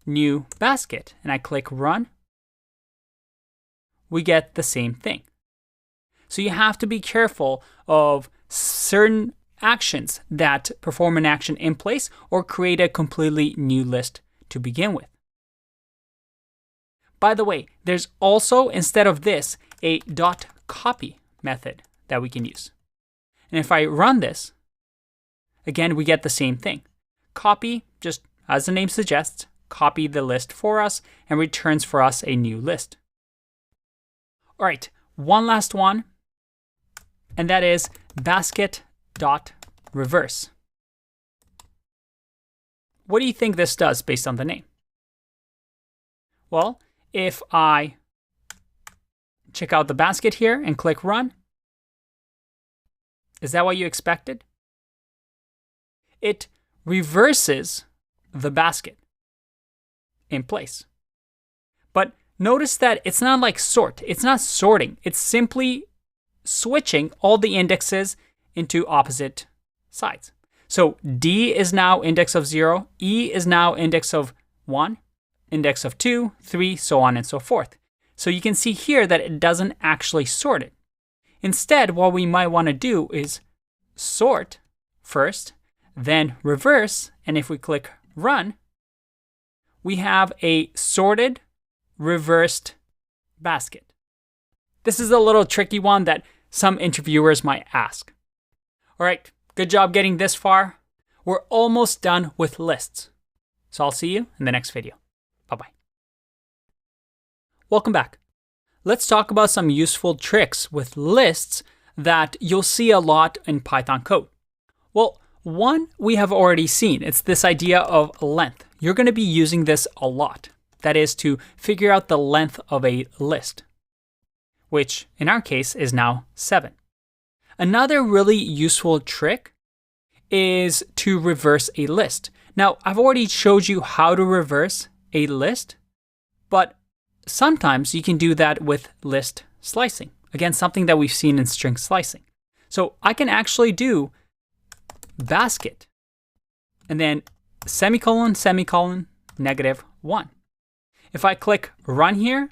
new basket and I click run, we get the same thing. So you have to be careful of certain actions that perform an action in place or create a completely new list to begin with. By the way, there's also, instead of this, a dot copy method that we can use. And if I run this, again, we get the same thing. Copy, just as the name suggests, copy the list for us and returns for us a new list. All right, one last one, and that is basket.reverse. What do you think this does based on the name? Well, if I check out the basket here and click run, is that what you expected? It reverses the basket in place. But notice that it's not like sort. It's not sorting. It's simply switching all the indexes into opposite sides. So D is now index of 0, E is now index of 1, index of 2, 3, so on and so forth. So you can see here that it doesn't actually sort it. Instead, what we might want to do is sort first, then reverse, and if we click run, we have a sorted, reversed basket. This is a little tricky one that some interviewers might ask. All right, good job getting this far. We're almost done with lists. So I'll see you in the next video. Bye-bye. Welcome back. Let's talk about some useful tricks with lists that you'll see a lot in Python code. Well, one we have already seen. It's this idea of length. You're going to be using this a lot. That is to figure out the length of a list, which in our case is now 7. Another really useful trick is to reverse a list. Now, I've already showed you how to reverse a list, but sometimes you can do that with list slicing. Again, something that we've seen in string slicing. So I can actually do basket and then semicolon, semicolon, -1. If I click run here,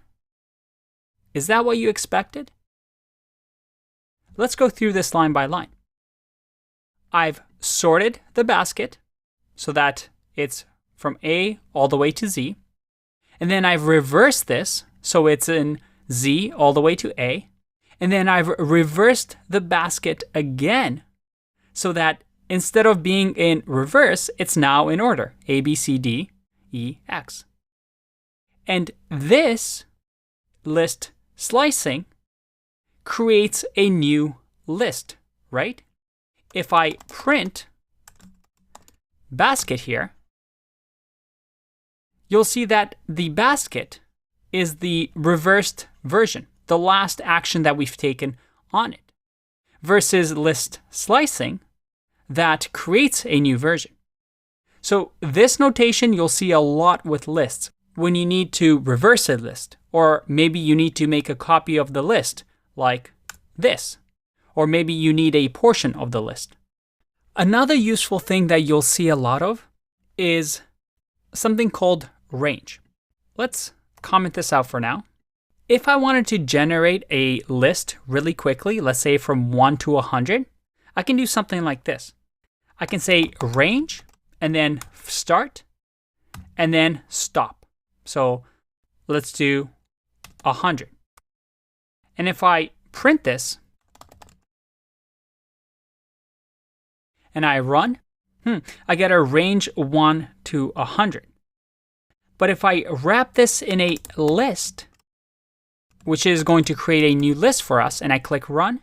is that what you expected? Let's go through this line by line. I've sorted the basket so that it's from A all the way to Z. And then I've reversed this so it's in Z all the way to A. And then I've reversed the basket again so that instead of being in reverse, it's now in order. A, B, C, D, E, X. And this list slicing creates a new list, right? If I print basket here, you'll see that the basket is the reversed version, the last action that we've taken on it, versus list slicing that creates a new version. So this notation you'll see a lot with lists when you need to reverse a list, or maybe you need to make a copy of the list like this, or maybe you need a portion of the list. Another useful thing that you'll see a lot of is something called range. Let's comment this out for now. If I wanted to generate a list really quickly, let's say from 1 to 100, I can do something like this. I can say range and then start and then stop. So let's do 100. And if I print this and I run, I get a range 1 to 100. But if I wrap this in a list, which is going to create a new list for us, and I click run,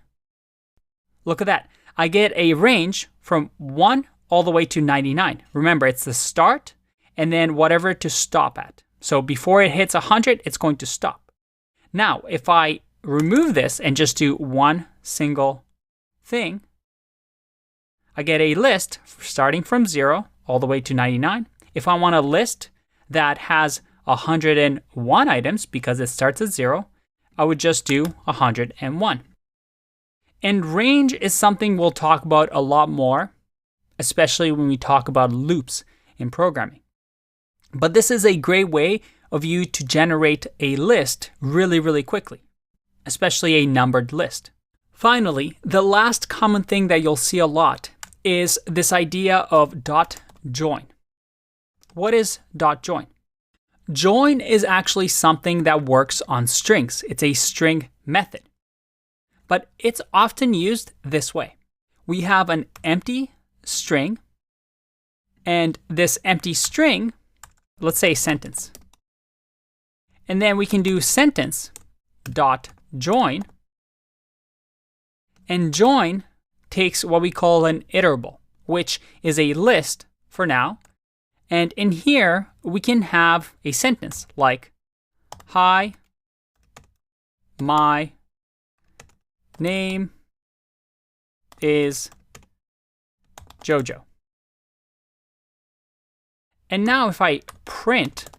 look at that. I get a range from 1 all the way to 99. Remember, it's the start and then whatever to stop at. So before it hits 100, it's going to stop. Now, if I remove this and just do one single thing, I get a list starting from 0 all the way to 99. If I want a list that has 101 items because it starts at 0, I would just do 101. And range is something we'll talk about a lot more, especially when we talk about loops in programming. But this is a great way of you to generate a list really, really quickly, especially a numbered list. Finally, the last common thing that you'll see a lot is this idea of dot join. What is dot join? Join is actually something that works on strings. It's a string method, but it's often used this way. We have an empty string, and this empty string, let's say sentence. And then we can do sentence dot join, and join takes what we call an iterable, which is a list for now. And in here, we can have a sentence like, hi, my name is Jojo. And now if I print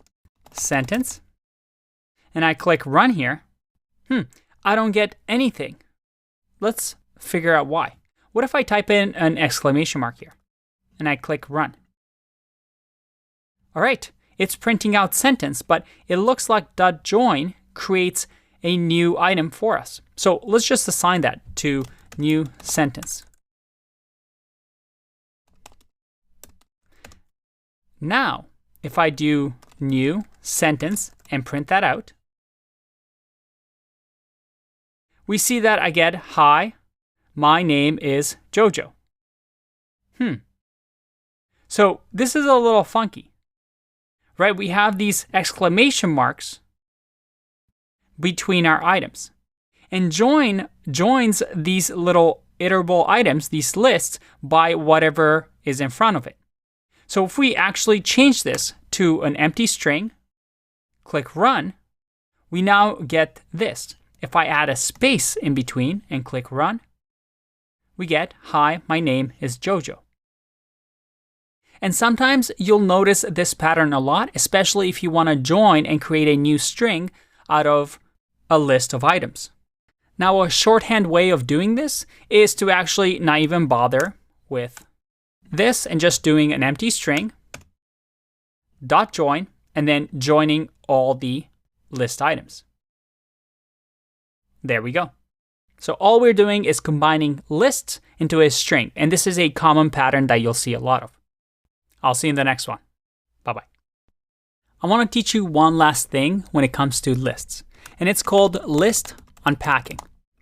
sentence, and I click run here, I don't get anything. Let's figure out why. What if I type in an exclamation mark here and I click run? All right, it's printing out sentence, but it looks like .join creates a new item for us. So let's just assign that to new sentence. Now, if I do new sentence and print that out, we see that I get, hi, my name is Jojo. So this is a little funky, right? We have these exclamation marks between our items. And join joins these little iterable items, these lists, by whatever is in front of it. So if we actually change this to an empty string, click run, we now get this. If I add a space in between and click run, we get, hi, my name is Jojo. And sometimes you'll notice this pattern a lot, especially if you want to join and create a new string out of a list of items. Now, a shorthand way of doing this is to actually not even bother with this and just doing an empty string, .join, and then joining all the list items. There we go. So all we're doing is combining lists into a string, and this is a common pattern that you'll see a lot of. I'll see you in the next one. Bye-bye. I want to teach you one last thing when it comes to lists, and it's called list unpacking.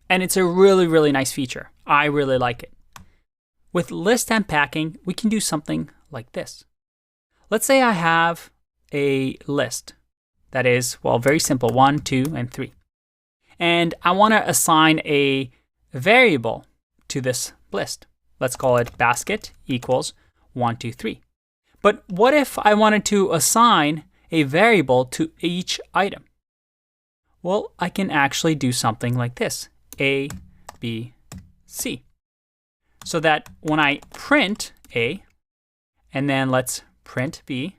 And it's a really, really nice feature. I really like it. With list unpacking, we can do something like this. Let's say I have a list that is, well, very simple, 1, 2, and 3. And I want to assign a variable to this list. Let's call it basket equals 1, 2, 3. But what if I wanted to assign a variable to each item? Well, I can actually do something like this. A, B, C. So that when I print A, and then let's print B,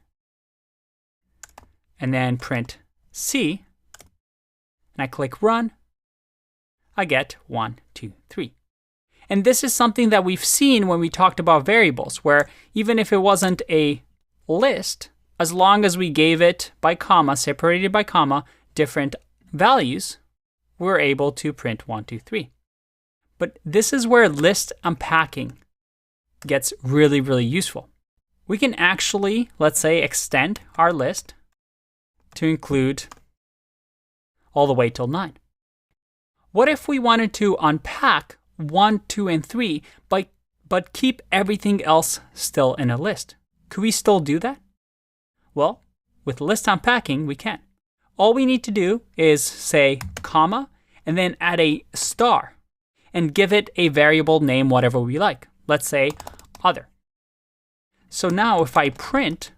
and then print C, and I click run, I get 1, 2, 3. And this is something that we've seen when we talked about variables, where even if it wasn't a list, as long as we gave it by comma, separated by comma, different values, we're able to print 1, 2, 3. But this is where list unpacking gets really, really useful. We can actually, let's say, extend our list to include all the way till 9. What if we wanted to unpack 1, 2, and 3, but keep everything else still in a list? Could we still do that? Well, with list unpacking, we can. All we need to do is say comma, and then add a star, and give it a variable name, whatever we like. Let's say other. So now if I print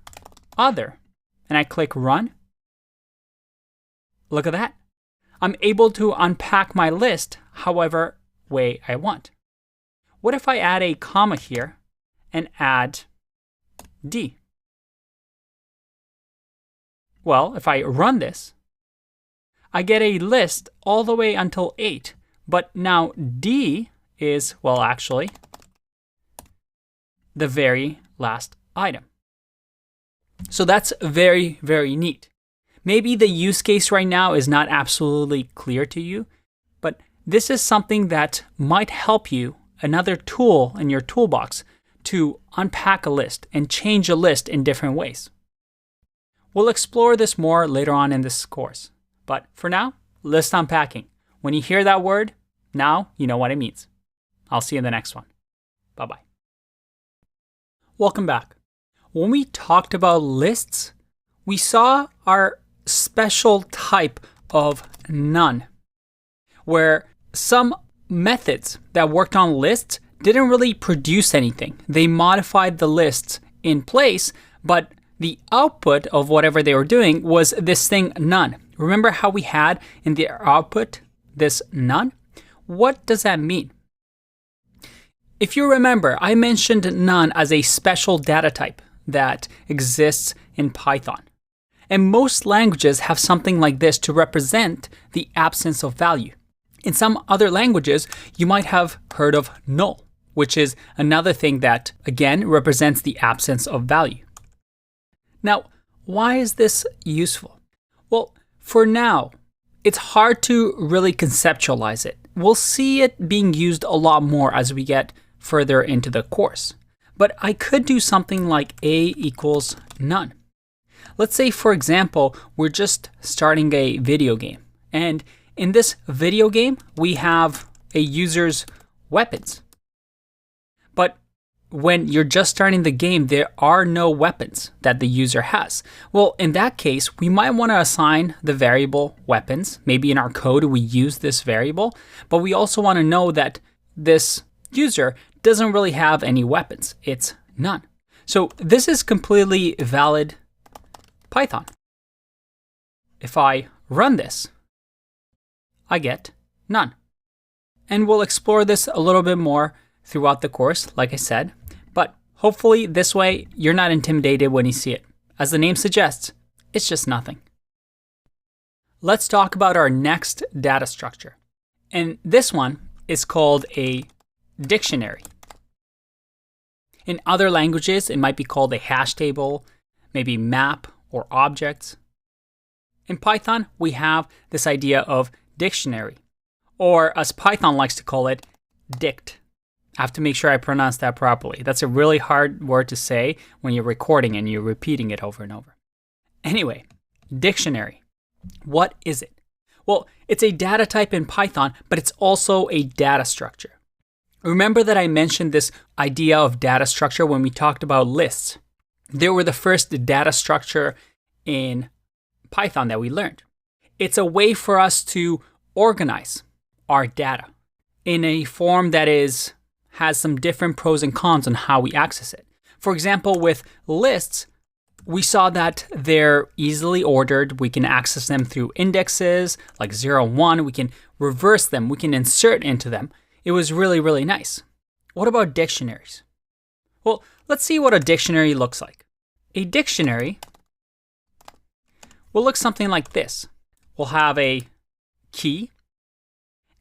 other, and I click run, look at that. I'm able to unpack my list however way I want. What if I add a comma here and add D? Well, if I run this, I get a list all the way until 8. But now D is, well, actually, the very last item. So that's very, very neat. Maybe the use case right now is not absolutely clear to you, but this is something that might help you, another tool in your toolbox, to unpack a list and change a list in different ways. We'll explore this more later on in this course. But for now, list unpacking. When you hear that word, now you know what it means. I'll see you in the next one. Bye-bye. Welcome back. When we talked about lists, we saw our special type of none, where some methods that worked on lists didn't really produce anything. They modified the lists in place, but the output of whatever they were doing was this thing none. Remember how we had in the output this none? What does that mean? If you remember, I mentioned none as a special data type that exists in Python. And most languages have something like this to represent the absence of value. In some other languages, you might have heard of null, which is another thing that, again, represents the absence of value. Now, why is this useful? Well, for now, it's hard to really conceptualize it. We'll see it being used a lot more as we get further into the course. But I could do something like a equals none. Let's say, for example, we're just starting a video game. And in this video game, we have a user's weapons. But when you're just starting the game, there are no weapons that the user has. Well, in that case, we might want to assign the variable weapons. Maybe in our code, we use this variable, but we also want to know that this user doesn't really have any weapons. It's none. So this is completely valid Python. If I run this, I get none. And we'll explore this a little bit more throughout the course, like I said. But hopefully this way, you're not intimidated when you see it. As the name suggests, it's just nothing. Let's talk about our next data structure. And this one is called a dictionary. In other languages, it might be called a hash table, maybe map or objects. In Python, we have this idea of dictionary, or as Python likes to call it, dict. I have to make sure I pronounce that properly. That's a really hard word to say when you're recording and you're repeating it over and over. Anyway, dictionary. What is it? Well, it's a data type in Python, but it's also a data structure. Remember that I mentioned this idea of data structure when we talked about lists. They were the first data structure in Python that we learned. It's a way for us to organize our data in a form that has some different pros and cons on how we access it. For example, with lists, we saw that they're easily ordered. We can access them through indexes like 0, 1. We can reverse them. We can insert into them. It was really, really nice. What about dictionaries? Well, let's see what a dictionary looks like. A dictionary will look something like this. We'll have a key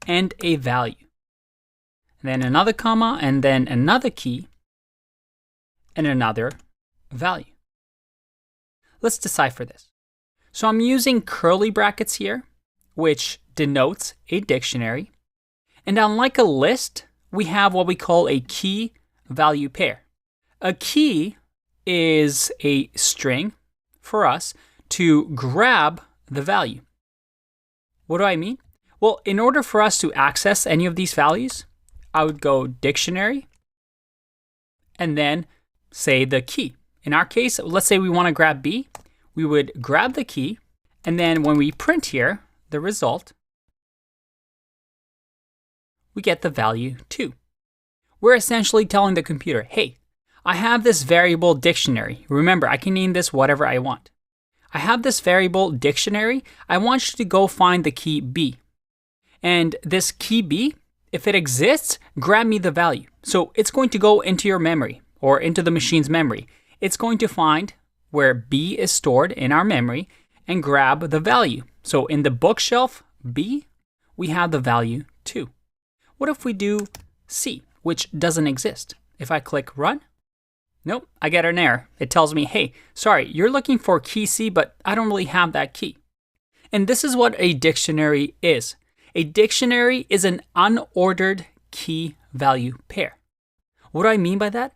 and a value. Then another comma, and then another key, and another value. Let's decipher this. So I'm using curly brackets here, which denotes a dictionary. And unlike a list, we have what we call a key-value pair. A key is a string for us to grab the value. What do I mean? Well, in order for us to access any of these values, I would go dictionary and then say the key. In our case, let's say we want to grab B. We would grab the key, and then when we print here the result, we get the value 2. We're essentially telling the computer, hey, I have this variable dictionary. Remember, I can name this whatever I want. I have this variable dictionary. I want you to go find the key B. And this key B, if it exists, grab me the value. So it's going to go into your memory or into the machine's memory. It's going to find where B is stored in our memory and grab the value. So in the bookshelf B, we have the value 2. What if we do C, which doesn't exist? If I click run, nope, I get an error. It tells me, hey, sorry, you're looking for key C, but I don't really have that key. And this is what a dictionary is. A dictionary is an unordered key-value pair. What do I mean by that?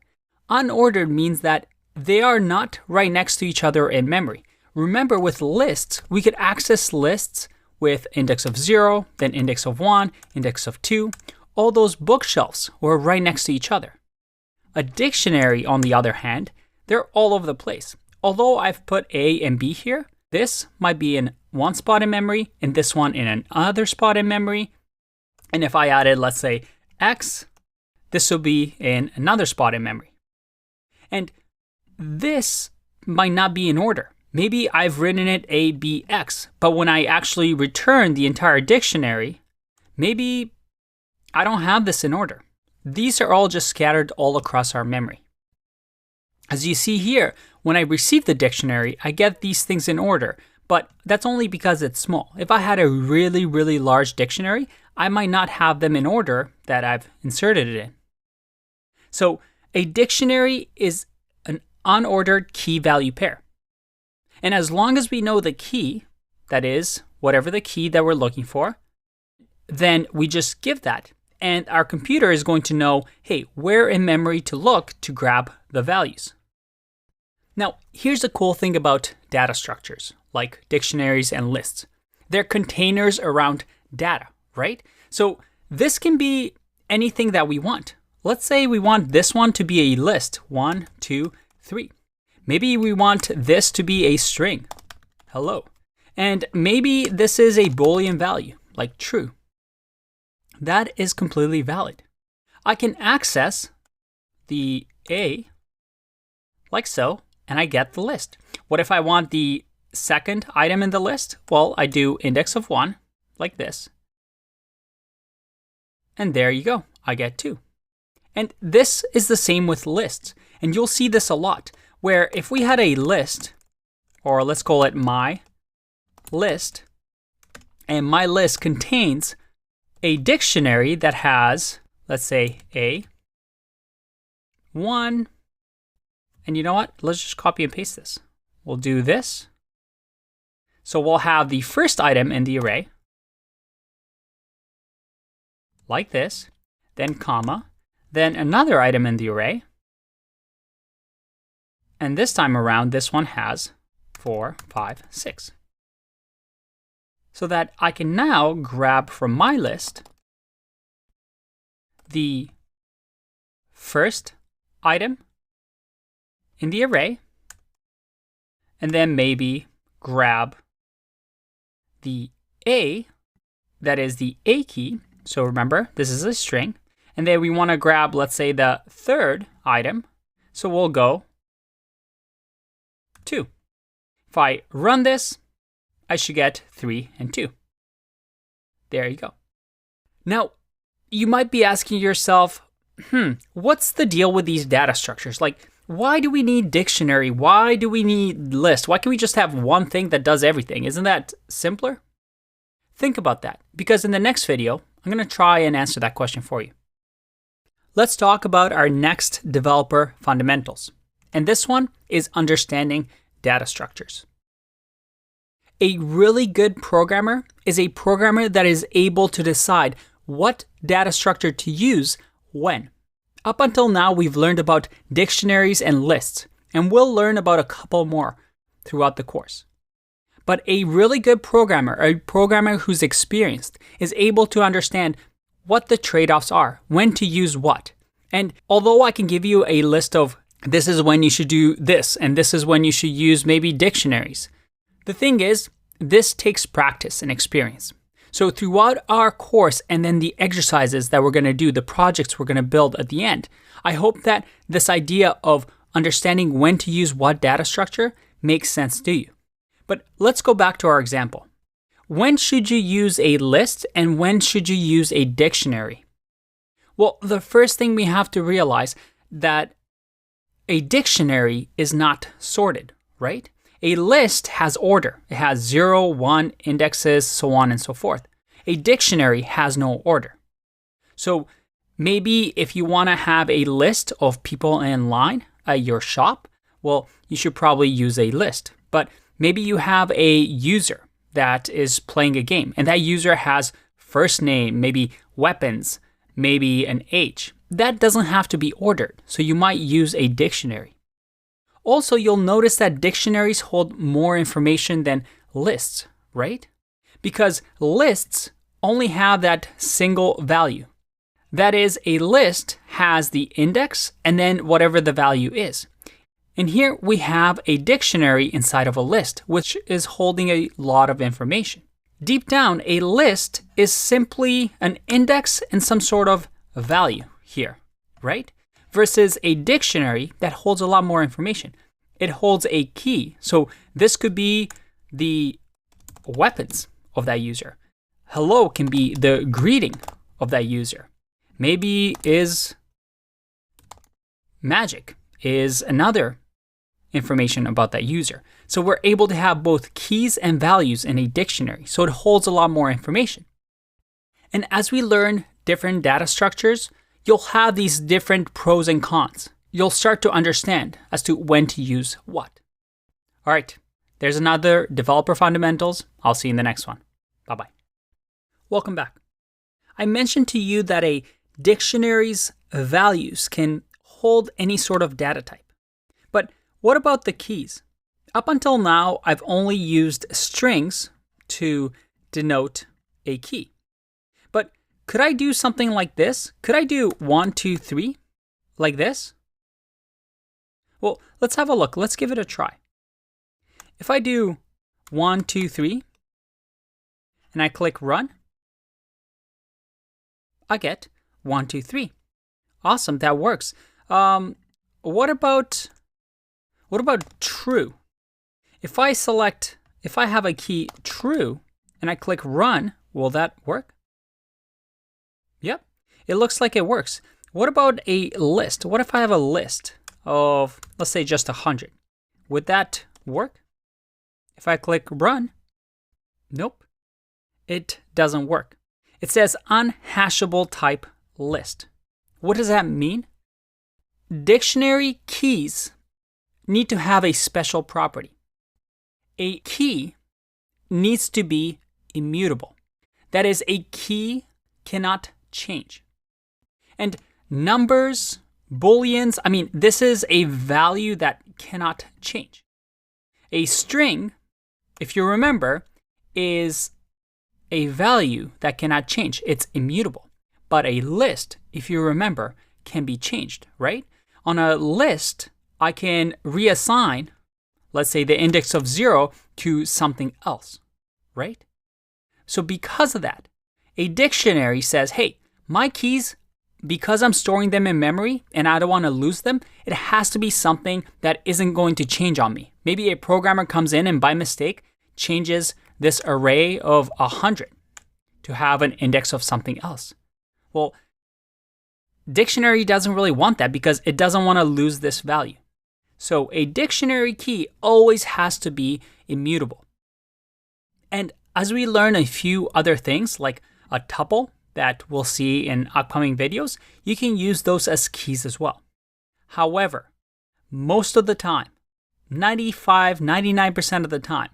Unordered means that they are not right next to each other in memory. Remember, with lists, we could access lists with index of 0, then index of 1, index of 2. All those bookshelves were right next to each other. A dictionary, on the other hand, they're all over the place. Although I've put A and B here, this might be in one spot in memory, and this one in another spot in memory. And if I added, let's say, X, this will be in another spot in memory. And this might not be in order. Maybe I've written it A, B, X, but when I actually return the entire dictionary, maybe I don't have this in order. These are all just scattered all across our memory. As you see here, when I receive the dictionary, I get these things in order, but that's only because it's small. If I had a really, really large dictionary, I might not have them in order that I've inserted it in. So a dictionary is an unordered key-value pair. And as long as we know the key, that is, whatever the key that we're looking for, then we just give that. And our computer is going to know, hey, where in memory to look to grab the values. Now, here's the cool thing about data structures, like dictionaries and lists. They're containers around data, right? So this can be anything that we want. Let's say we want this one to be a list, 1, 2, 3. Maybe we want this to be a string, hello. And maybe this is a Boolean value, like true. That is completely valid. I can access the A like so, and I get the list. What if I want the second item in the list? Well, I do index of 1, like this. And there you go, I get 2. And this is the same with lists. And you'll see this a lot, where if we had a list, or let's call it my list, and my list contains a dictionary that has, let's say, A, 1, and you know what? Let's just copy and paste this. We'll do this. So we'll have the first item in the array, like this, then comma, then another item in the array, and this time around, this one has 4, 5, 6. So that I can now grab from my list the first item in the array, and then maybe grab the A, that is the A key. So remember, this is a string. And then we want to grab, let's say, the third item. So we'll go 2. If I run this, I should get 3 and 2. There you go. Now, you might be asking yourself, what's the deal with these data structures? Like, why do we need dictionary? Why do we need list? Why can't we just have one thing that does everything? Isn't that simpler? Think about that, because in the next video, I'm going to try and answer that question for you. Let's talk about our next developer fundamentals. And this one is understanding data structures. A really good programmer is a programmer that is able to decide what data structure to use when. Up until now, we've learned about dictionaries and lists, and we'll learn about a couple more throughout the course. But a really good programmer, a programmer who's experienced, is able to understand what the trade-offs are, when to use what. And although I can give you a list of this is when you should do this, and this is when you should use maybe dictionaries, the thing is, this takes practice and experience. So throughout our course and then the exercises that we're going to do, the projects we're going to build at the end, I hope that this idea of understanding when to use what data structure makes sense to you. But let's go back to our example. When should you use a list and when should you use a dictionary? Well, the first thing we have to realize that a dictionary is not sorted, right? A list has order. It has 0, 1, indexes, so on and so forth. A dictionary has no order. So maybe if you want to have a list of people in line at your shop, well, you should probably use a list. But maybe you have a user that is playing a game, and that user has first name, maybe weapons, maybe an age. That doesn't have to be ordered, so you might use a dictionary. Also, you'll notice that dictionaries hold more information than lists, right? Because lists only have that single value. That is, a list has the index and then whatever the value is. And here we have a dictionary inside of a list, which is holding a lot of information. Deep down, a list is simply an index and some sort of value here, right? Versus a dictionary that holds a lot more information. It holds a key. So this could be the weapons of that user. Hello can be the greeting of that user. Maybe is magic is another information about that user. So we're able to have both keys and values in a dictionary. So it holds a lot more information. And as we learn different data structures, you'll have these different pros and cons. You'll start to understand as to when to use what. All right, there's another Developer Fundamentals. I'll see you in the next one. Bye-bye. Welcome back. I mentioned to you that a dictionary's values can hold any sort of data type. But what about the keys? Up until now, I've only used strings to denote a key. But could I do something like this? Could I do 1, 2, 3 like this? Well, let's have a look. Let's give it a try. If I do 1, 2, 3, and I click run, I get 1, 2, 3. Awesome, that works. What about true? If I have a key true and I click run, will that work? Yep, it looks like it works. What about a list? What if I have a list of, let's say, just 100? Would that work? If I click run, nope, it doesn't work. It says unhashable type list. What does that mean? Dictionary keys need to have a special property. A key needs to be immutable. That is, a key cannot change. And numbers, Booleans, this is a value that cannot change. A string, if you remember, is a value that cannot change. It's immutable. But a list, if you remember, can be changed, right? On a list, I can reassign, let's say, the index of 0 to something else, right? So because of that, a dictionary says, hey, my keys, because I'm storing them in memory and I don't want to lose them, it has to be something that isn't going to change on me. Maybe a programmer comes in and by mistake changes this array of 100 to have an index of something else. Well, dictionary doesn't really want that because it doesn't want to lose this value. So a dictionary key always has to be immutable. And as we learn a few other things like a tuple that we'll see in upcoming videos, you can use those as keys as well. However, most of the time, 99% of the time,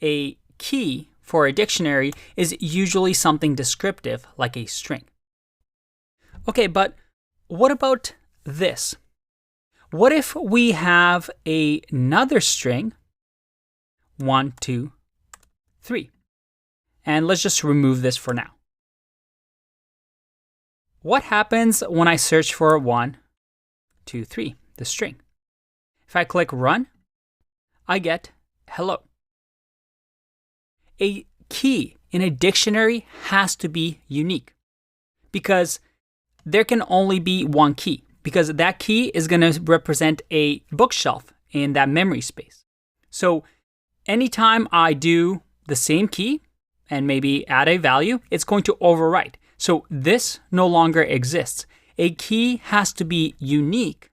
a key for a dictionary is usually something descriptive like a string. Okay, but what about this? What if we have another string, 1, 2, 3? And let's just remove this for now. What happens when I search for 1, 2, 3, the string? If I click run, I get hello. A key in a dictionary has to be unique because there can only be one key, because that key is going to represent a bookshelf in that memory space. So anytime I do the same key and maybe add a value, it's going to overwrite. So this no longer exists. A key has to be unique,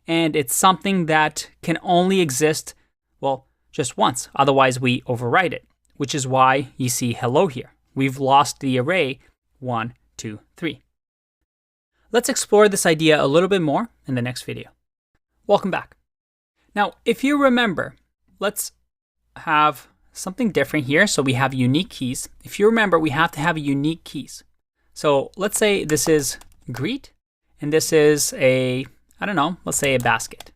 and it's something that can only exist, well, just once. Otherwise, we overwrite it, which is why you see hello here. We've lost the array 1, 2, 3. Let's explore this idea a little bit more in the next video. Welcome back. Now, if you remember, let's have something different here. So we have unique keys. If you remember, we have to have unique keys. So let's say this is greet, and this is let's say a basket.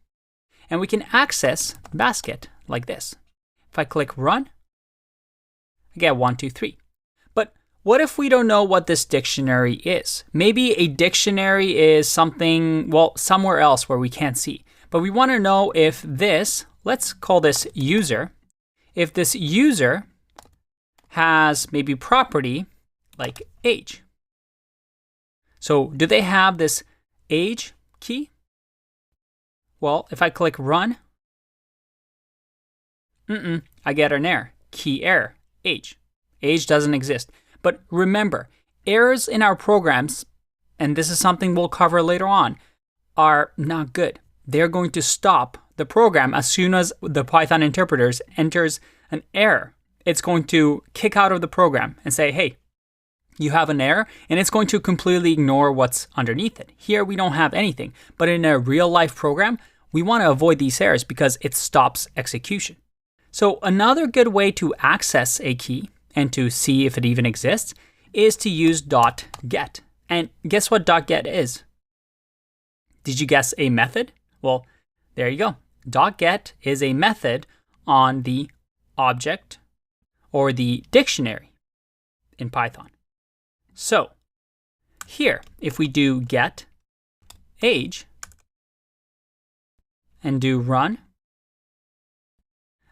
And we can access basket like this. If I click run, I get 1, 2, 3. But what if we don't know what this dictionary is? Maybe a dictionary is something, somewhere else where we can't see. But we want to know if this, let's call this user, if this user has maybe property like age. So do they have this age key? Well, if I click run, I get an error, key error, age. Age doesn't exist. But remember, errors in our programs, and this is something we'll cover later on, are not good. They're going to stop the program, as soon as the Python interpreters enters an error, it's going to kick out of the program and say, hey, you have an error, and it's going to completely ignore what's underneath it. Here we don't have anything, but in a real life program, we want to avoid these errors because it stops execution. So another good way to access a key and to see if it even exists is to use .get. And guess what .get is? Did you guess a method? Well, there you go. .get is a method on the object or the dictionary in Python. So here, if we do get age and do run,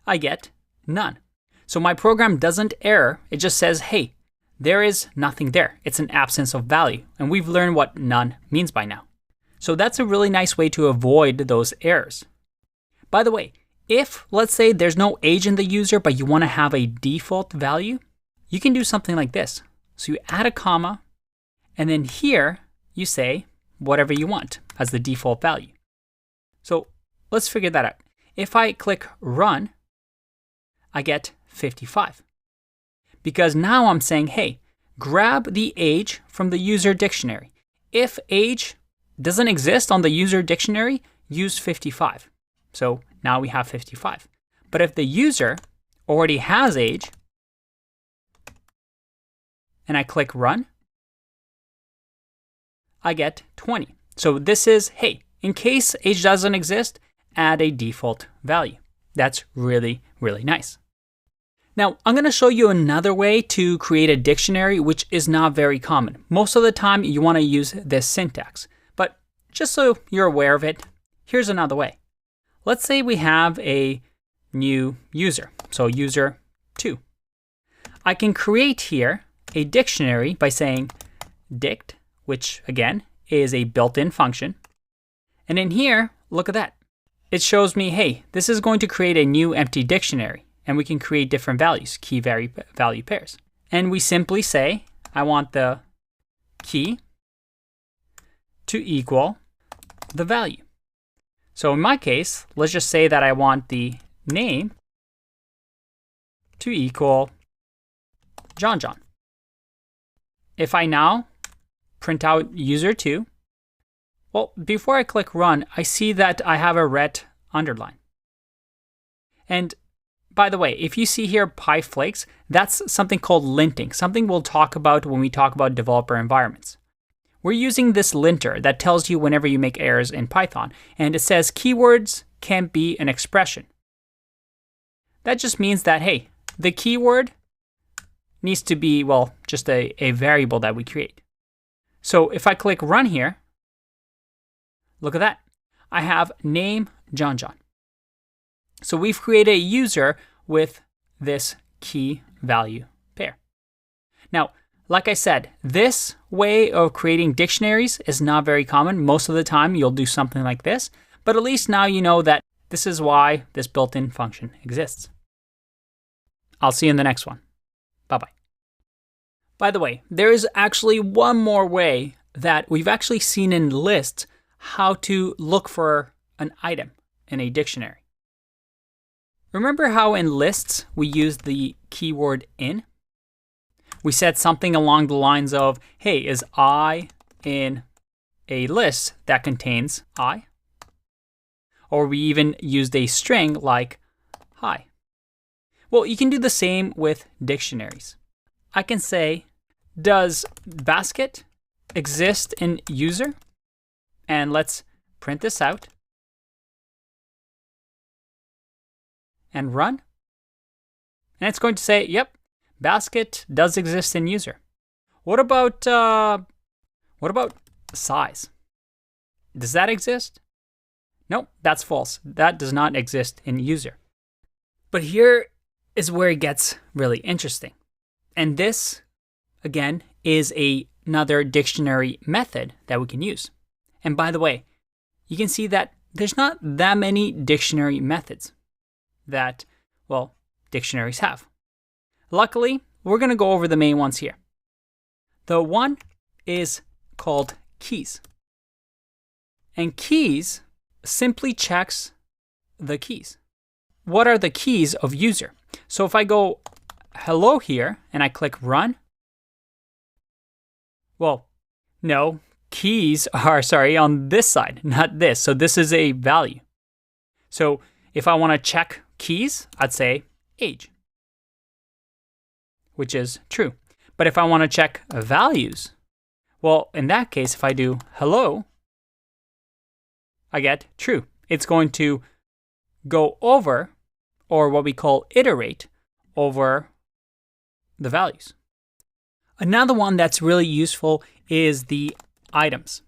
I get none. So my program doesn't error. It just says, hey, there is nothing there. It's an absence of value. And we've learned what none means by now. So that's a really nice way to avoid those errors. By the way, if let's say there's no age in the user, but you want to have a default value, you can do something like this. So you add a comma, and then here you say whatever you want as the default value. So let's figure that out. If I click run, I get 55. Because now I'm saying, hey, grab the age from the user dictionary. If age doesn't exist on the user dictionary, use 55. So now we have 55. But if the user already has age, and I click run, I get 20. So this is, hey, in case age doesn't exist, add a default value. That's really, really nice. Now, I'm going to show you another way to create a dictionary, which is not very common. Most of the time, you want to use this syntax. But just so you're aware of it, here's another way. Let's say we have a new user, so user 2. I can create here a dictionary by saying dict, which again is a built-in function. And in here, look at that. It shows me, hey, this is going to create a new empty dictionary. And we can create different values, key value pairs. And we simply say, I want the key to equal the value. So in my case, let's just say that I want the name to equal John. If I now print out user 2, well, before I click run, I see that I have a red underline. And by the way, if you see here PyFlakes, that's something called linting, something we'll talk about when we talk about developer environments. We're using this linter that tells you whenever you make errors in Python, and it says keywords can be an expression. That just means that, hey, the keyword needs to be, well, just a variable that we create. So if I click run here, look at that. I have name John. So we've created a user with this key value pair. Now, like I said, this way of creating dictionaries is not very common. Most of the time, you'll do something like this. But at least now you know that this is why this built-in function exists. I'll see you in the next one. Bye-bye. By the way, there is actually one more way that we've actually seen in lists how to look for an item in a dictionary. Remember how in lists we used the keyword in? We said something along the lines of, hey, is I in a list that contains I? Or we even used a string like hi. Well, you can do the same with dictionaries. I can say, does basket exist in user? And let's print this out. And run. And it's going to say, yep, basket does exist in user. What about size? Does that exist? Nope, that's false. That does not exist in user. But here is where it gets really interesting. And this, again, is another dictionary method that we can use. And by the way, you can see that there's not that many dictionary methods that, well, dictionaries have. Luckily, we're going to go over the main ones here. The one is called keys. And keys simply checks the keys. What are the keys of user? So if I go hello here and I click run, well, no, keys are, on this side, not this. So this is a value. So if I want to check keys, I'd say age, which is true. But if I want to check values, well, in that case, if I do hello, I get true. It's going to go over, or what we call iterate, over the values. Another one that's really useful is the items.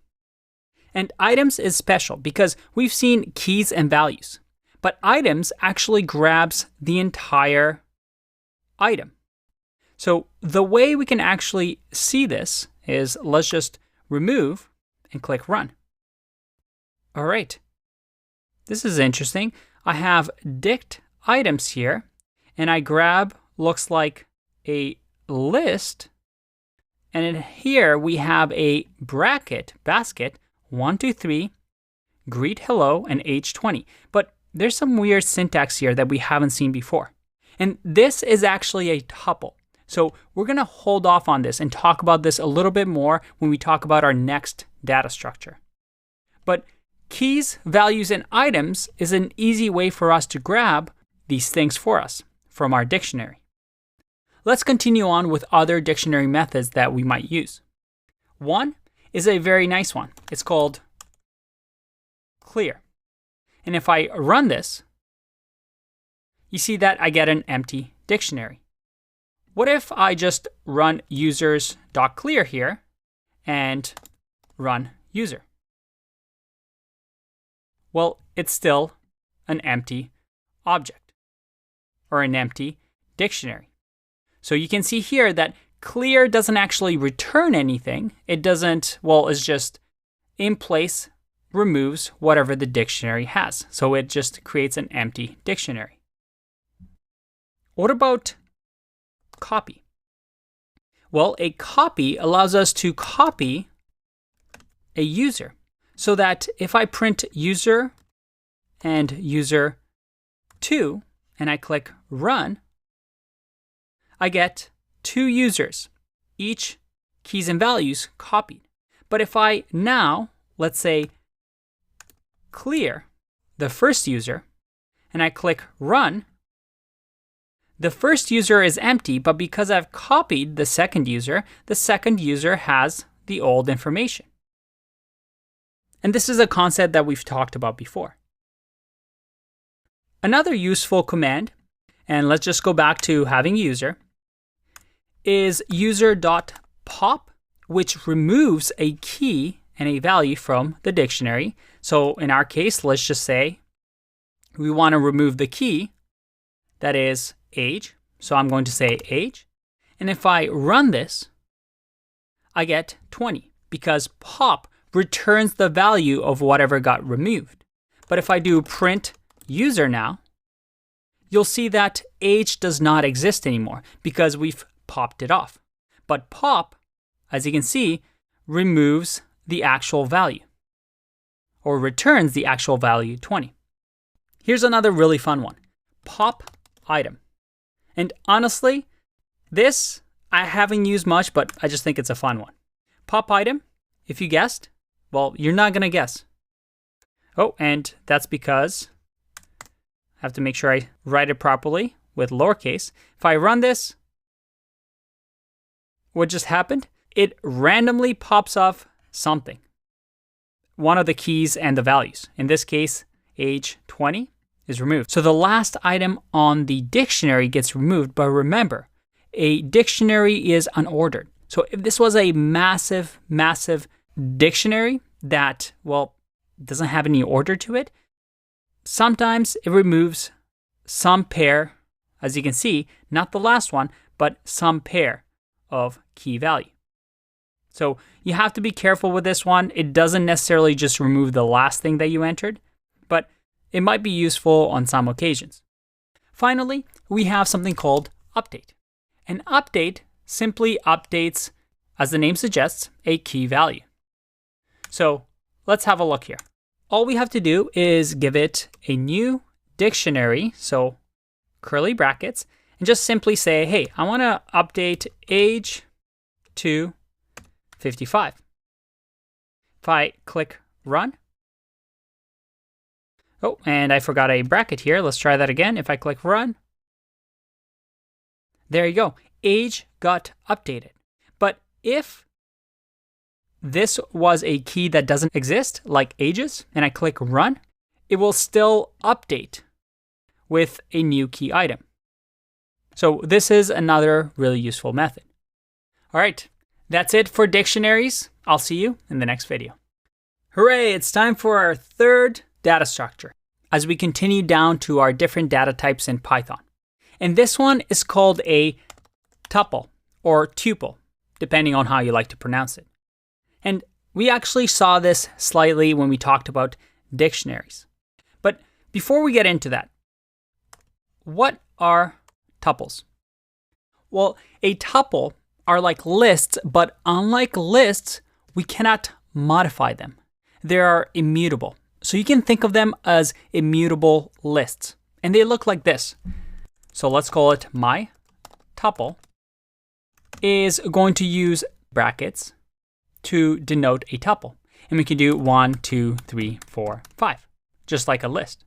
And items is special because we've seen keys and values, but items actually grabs the entire item. So the way we can actually see this is, let's just remove and click run. All right. This is interesting. I have dict items here, and I grab, looks like a list, and in here we have a basket, 1, 2, 3, greet, hello, and age 20. But there's some weird syntax here that we haven't seen before. And this is actually a tuple. So we're going to hold off on this and talk about this a little bit more when we talk about our next data structure. But keys, values, and items is an easy way for us to grab these things for us from our dictionary. Let's continue on with other dictionary methods that we might use. One is a very nice one. It's called clear. And if I run this, you see that I get an empty dictionary. What if I just run users.clear here and run user? Well, it's still an empty object or an empty dictionary. So you can see here that clear doesn't actually return anything. It doesn't, well, it's just in place, removes whatever the dictionary has. So it just creates an empty dictionary. What about copy? Well, a copy allows us to copy a user so that if I print user and user2 and I click run, I get 2 users, each keys and values copied. But if I now, let's say, clear the first user and I click run, the first user is empty, but because I've copied the second user has the old information. And this is a concept that we've talked about before. Another useful command, and let's just go back to having user, is user.pop, which removes a key and a value from the dictionary. So in our case, let's just say we want to remove the key, that is age. So I'm going to say age. And if I run this, I get 20 because pop returns the value of whatever got removed. But if I do print user now, you'll see that age does not exist anymore because we've popped it off. But pop, as you can see, removes the actual value or returns the actual value 20. Here's another really fun one, pop item. And honestly, this I haven't used much, but I just think it's a fun one. Pop item, if you guessed, well, you're not going to guess. Oh, and that's because I have to make sure I write it properly with lowercase. If I run this, what just happened? It randomly pops off something. One of the keys and the values. In this case, age 20 is removed. So the last item on the dictionary gets removed, but remember, a dictionary is unordered. So if this was a massive, massive dictionary that, well, doesn't have any order to it, sometimes it removes some pair, as you can see, not the last one, but some pair of key value. So you have to be careful with this one. It doesn't necessarily just remove the last thing that you entered, but it might be useful on some occasions. Finally, we have something called update. An update simply updates, as the name suggests, a key value. So let's have a look here. All we have to do is give it a new dictionary, so curly brackets, and just simply say, hey, I want to update age to 55. If I click run, oh, and I forgot a bracket here. Let's try that again. If I click run, there you go. Age got updated. But if this was a key that doesn't exist, like ages, and I click run, it will still update with a new key item. So this is another really useful method. All right, that's it for dictionaries. I'll see you in the next video. Hooray, it's time for our third data structure as we continue down to our different data types in Python. And this one is called a tuple or tuple, depending on how you like to pronounce it. And we actually saw this slightly when we talked about dictionaries. But before we get into that, what are tuples? Well, a tuple are like lists, but unlike lists, we cannot modify them. They are immutable. So you can think of them as immutable lists. And they look like this. So let's call it my tuple is going to use brackets to denote a tuple. And we can do 1, 2, 3, 4, 5, just like a list.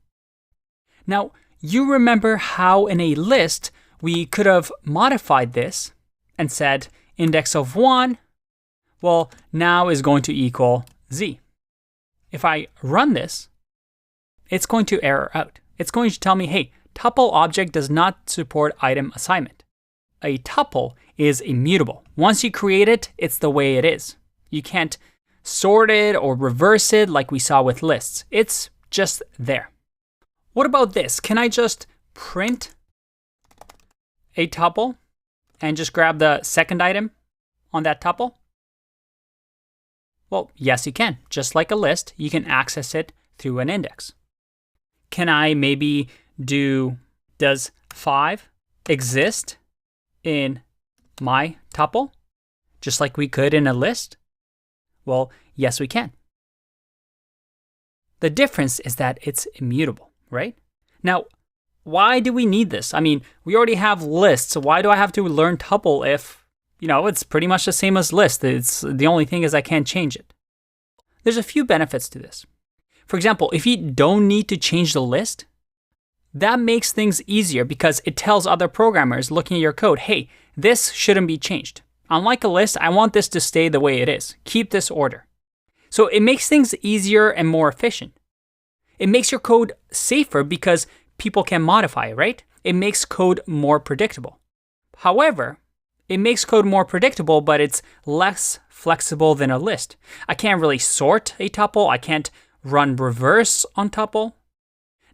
Now, you remember how in a list, we could have modified this and said index of 1, well, now is going to equal z. If I run this, it's going to error out. It's going to tell me, hey, tuple object does not support item assignment. A tuple is immutable. Once you create it, it's the way it is. You can't sort it or reverse it like we saw with lists. It's just there. What about this? Can I just print a tuple and just grab the second item on that tuple? Well, yes, you can. Just like a list, you can access it through an index. Can I maybe do, does 5 exist in my tuple, just like we could in a list? Well, yes, we can. The difference is that it's immutable, right? Now, why do we need this? I mean, we already have lists. So why do I have to learn tuple if, it's pretty much the same as list? It's the only thing is I can't change it. There's a few benefits to this. For example, if you don't need to change the list, that makes things easier because it tells other programmers looking at your code, hey, this shouldn't be changed. Unlike a list, I want this to stay the way it is. Keep this order. So it makes things easier and more efficient. It makes your code safer because people can modify it, right? It makes code more predictable. However, it makes code more predictable, but it's less flexible than a list. I can't really sort a tuple. I can't run reverse on tuple.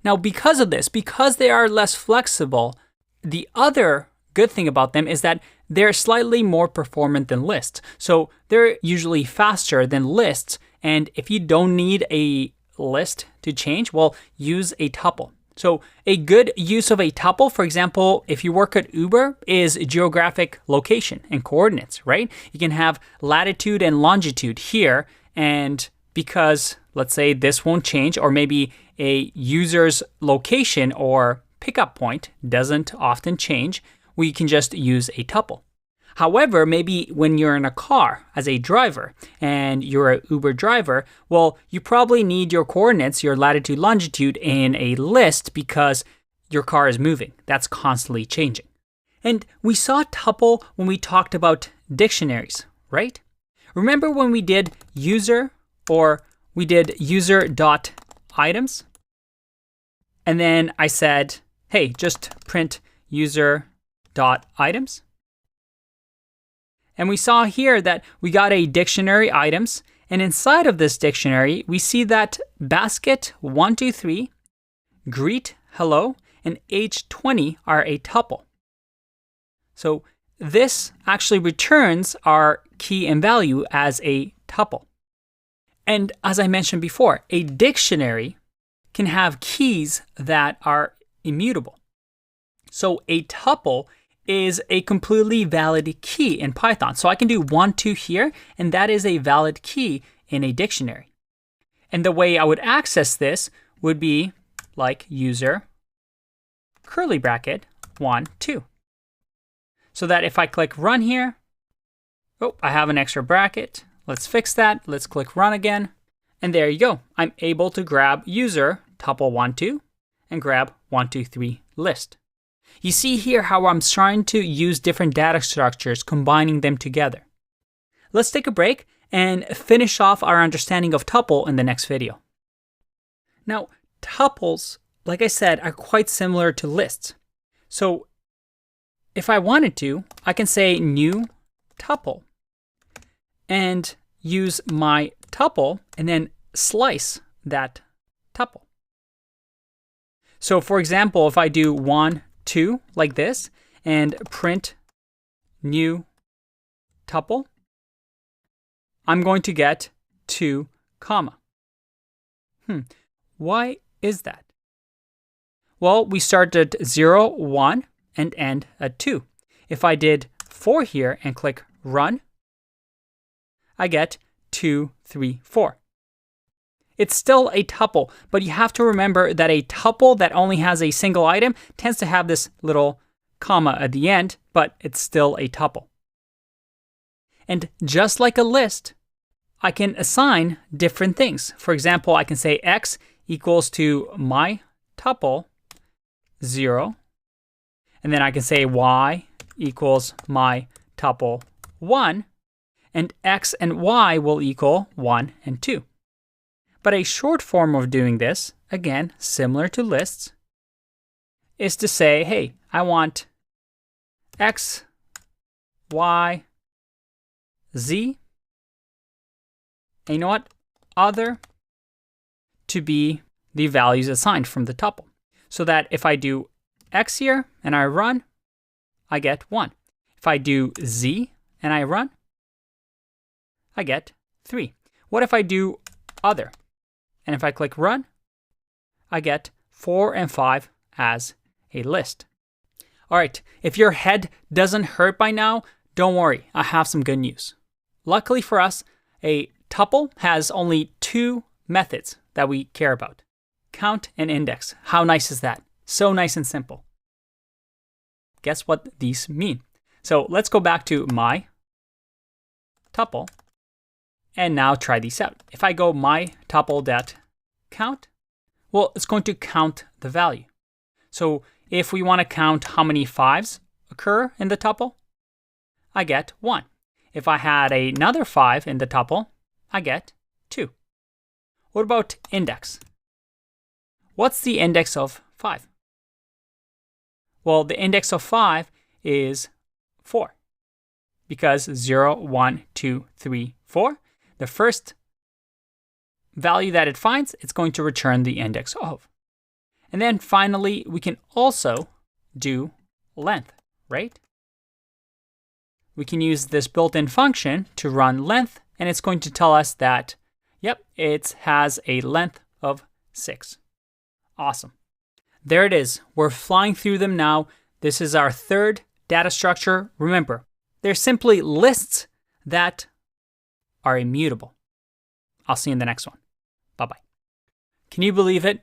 Now, because of this, because they are less flexible, the other good thing about them is that they're slightly more performant than lists. So they're usually faster than lists. And if you don't need a list to change, well, use a tuple. So a good use of a tuple, for example, if you work at Uber, is geographic location and coordinates, right? You can have latitude and longitude here. And because, let's say, this won't change, or maybe a user's location or pickup point doesn't often change, we can just use a tuple. However, maybe when you're in a car as a driver and you're an Uber driver, well, you probably need your coordinates, your latitude, longitude in a list because your car is moving. That's constantly changing. And we saw tuple when we talked about dictionaries, right? Remember when we did user or we did user.items? And then I said, hey, just print user.items. And we saw here that we got a dictionary items. And inside of this dictionary, we see that basket 1, 2, 3, greet, hello, and age 20 are a tuple. So this actually returns our key and value as a tuple. And as I mentioned before, a dictionary can have keys that are immutable. So a tuple is a completely valid key in Python. So I can do 1, 2 here, and that is a valid key in a dictionary. And the way I would access this would be like user curly bracket 1, 2. So that if I click run here, oh, I have an extra bracket. Let's fix that. Let's click run again. And there you go. I'm able to grab user tuple 1, 2 and grab 1, 2, 3 list. You see here how I'm trying to use different data structures, combining them together. Let's take a break and finish off our understanding of tuple in the next video. Now, tuples, like I said, are quite similar to lists. So if I wanted to, I can say new tuple and use my tuple and then slice that tuple. So for example, if I do 1, 2 like this and print new tuple, I'm going to get 2, comma. Why is that? Well, we start at 0, 1 and end at 2. If I did 4 here and click run, I get 2, 3, 4. It's still a tuple, but you have to remember that a tuple that only has a single item tends to have this little comma at the end, but it's still a tuple. And just like a list, I can assign different things. For example, I can say x equals to my tuple 0, and then I can say y equals my tuple 1, and x and y will equal 1 and 2. But a short form of doing this, again, similar to lists, is to say, hey, I want x, y, z, and you know what? Other to be the values assigned from the tuple. So that if I do x here and I run, I get 1. If I do z and I run, I get 3. What if I do other? And if I click run, I get 4 and 5 as a list. All right, if your head doesn't hurt by now, don't worry, I have some good news. Luckily for us, a tuple has only 2 methods that we care about: count and index. How nice is that? So nice and simple. Guess what these mean? So let's go back to my tuple and now try these out. If I go my tuple.count, well, it's going to count the value. So if we want to count how many 5s occur in the tuple, I get 1. If I had another 5 in the tuple, I get 2. What about index? What's the index of 5? Well, the index of 5 is 4, because 0, 1, 2, 3, 4. The first value that it finds, it's going to return the index of. And then finally, we can also do length, right? We can use this built-in function to run length, and it's going to tell us that, yep, it has a length of 6. Awesome. There it is. We're flying through them now. This is our third data structure. Remember, they're simply lists that are immutable. I'll see you in the next one. Bye-bye. Can you believe it?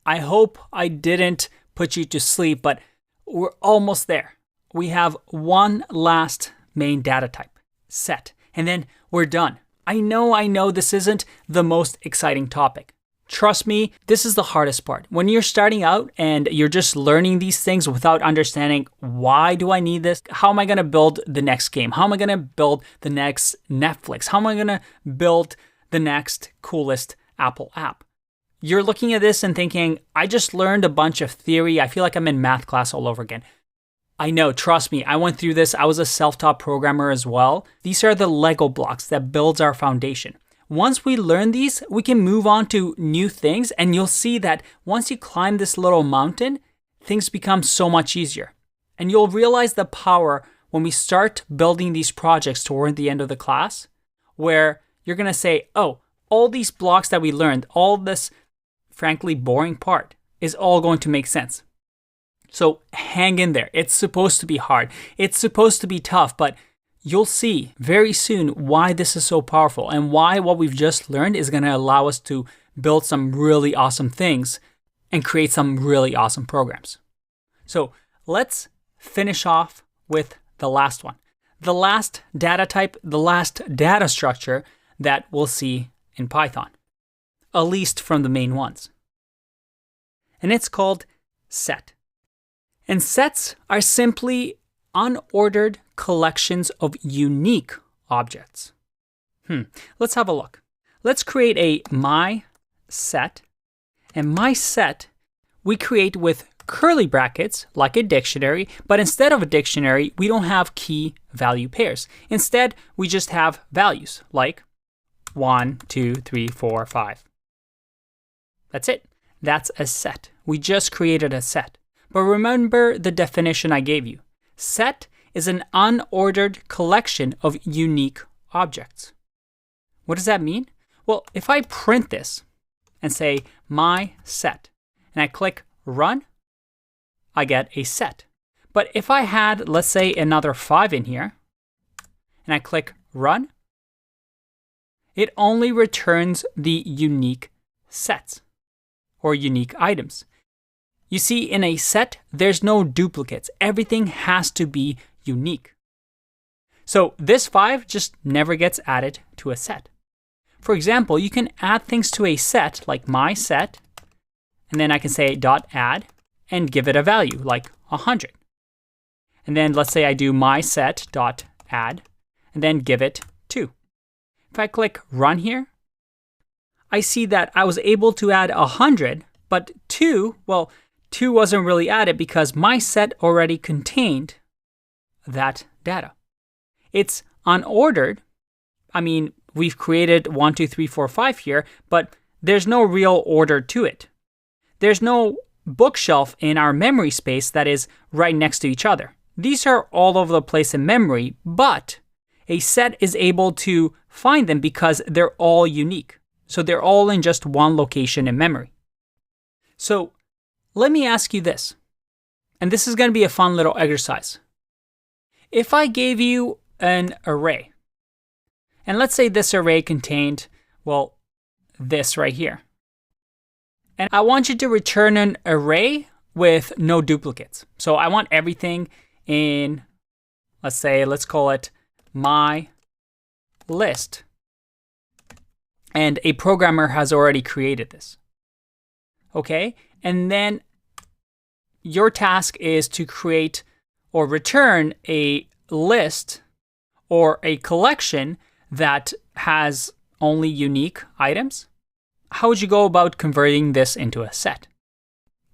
I hope I didn't put you to sleep, but we're almost there. We have one last main data type, set, and then we're done. I know this isn't the most exciting topic. Trust me, this is the hardest part. When you're starting out and you're just learning these things without understanding, why do I need this? How am I going to build the next game? How am I going to build the next Netflix? How am I going to build the next coolest Apple app? You're looking at this and thinking, I just learned a bunch of theory. I feel like I'm in math class all over again. I know, trust me, I went through this. I was a self-taught programmer as well. These are the Lego blocks that builds our foundation. Once we learn these, we can move on to new things, and you'll see that once you climb this little mountain, things become so much easier. And you'll realize the power when we start building these projects toward the end of the class, where you're going to say, oh, all these blocks that we learned, all this frankly boring part is all going to make sense. So hang in there. It's supposed to be hard. It's supposed to be tough, but you'll see very soon why this is so powerful and why what we've just learned is going to allow us to build some really awesome things and create some really awesome programs. So let's finish off with the last one. The last data type, the last data structure that we'll see in Python, at least from the main ones. And it's called set. And sets are simply unordered collections of unique objects. Let's have a look. Let's create a my set. And my set we create with curly brackets like a dictionary, but instead of a dictionary, we don't have key value pairs. Instead, we just have values like 1, 2, 3, 4, 5. That's it. That's a set. We just created a set. But remember the definition I gave you. Set is an unordered collection of unique objects. What does that mean? Well, if I print this and say my set, and I click run, I get a set. But if I had, let's say, another 5 in here, and I click run, it only returns the unique sets or unique items. You see, in a set, there's no duplicates. Everything has to be unique. So this 5 just never gets added to a set. For example, you can add things to a set like my set, and then I can say .add and give it a value like 100. And then let's say I do my set.add and then give it 2. If I click run here, I see that I was able to add 100, but 2 wasn't really added because my set already contained that data. It's unordered. I mean, we've created 1, 2, 3, 4, 5 here, but there's no real order to it. There's no bookshelf in our memory space that is right next to each other. These are all over the place in memory, but a set is able to find them because they're all unique. So they're all in just one location in memory. So let me ask you this, and this is going to be a fun little exercise. If I gave you an array, and let's say this array contained, this right here. And I want you to return an array with no duplicates. So I want everything in, let's call it my list. And a programmer has already created this. Okay? And then your task is to create or return a list or a collection that has only unique items. How would you go about converting this into a set?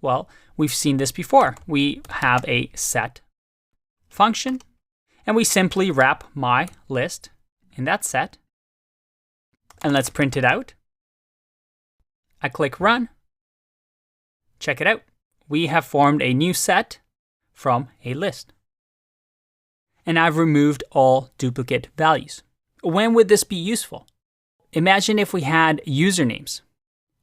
Well, we've seen this before. We have a set function, and we simply wrap my list in that set. And let's print it out. I click run. Check it out. We have formed a new set from a list. And I've removed all duplicate values. When would this be useful? Imagine if we had usernames,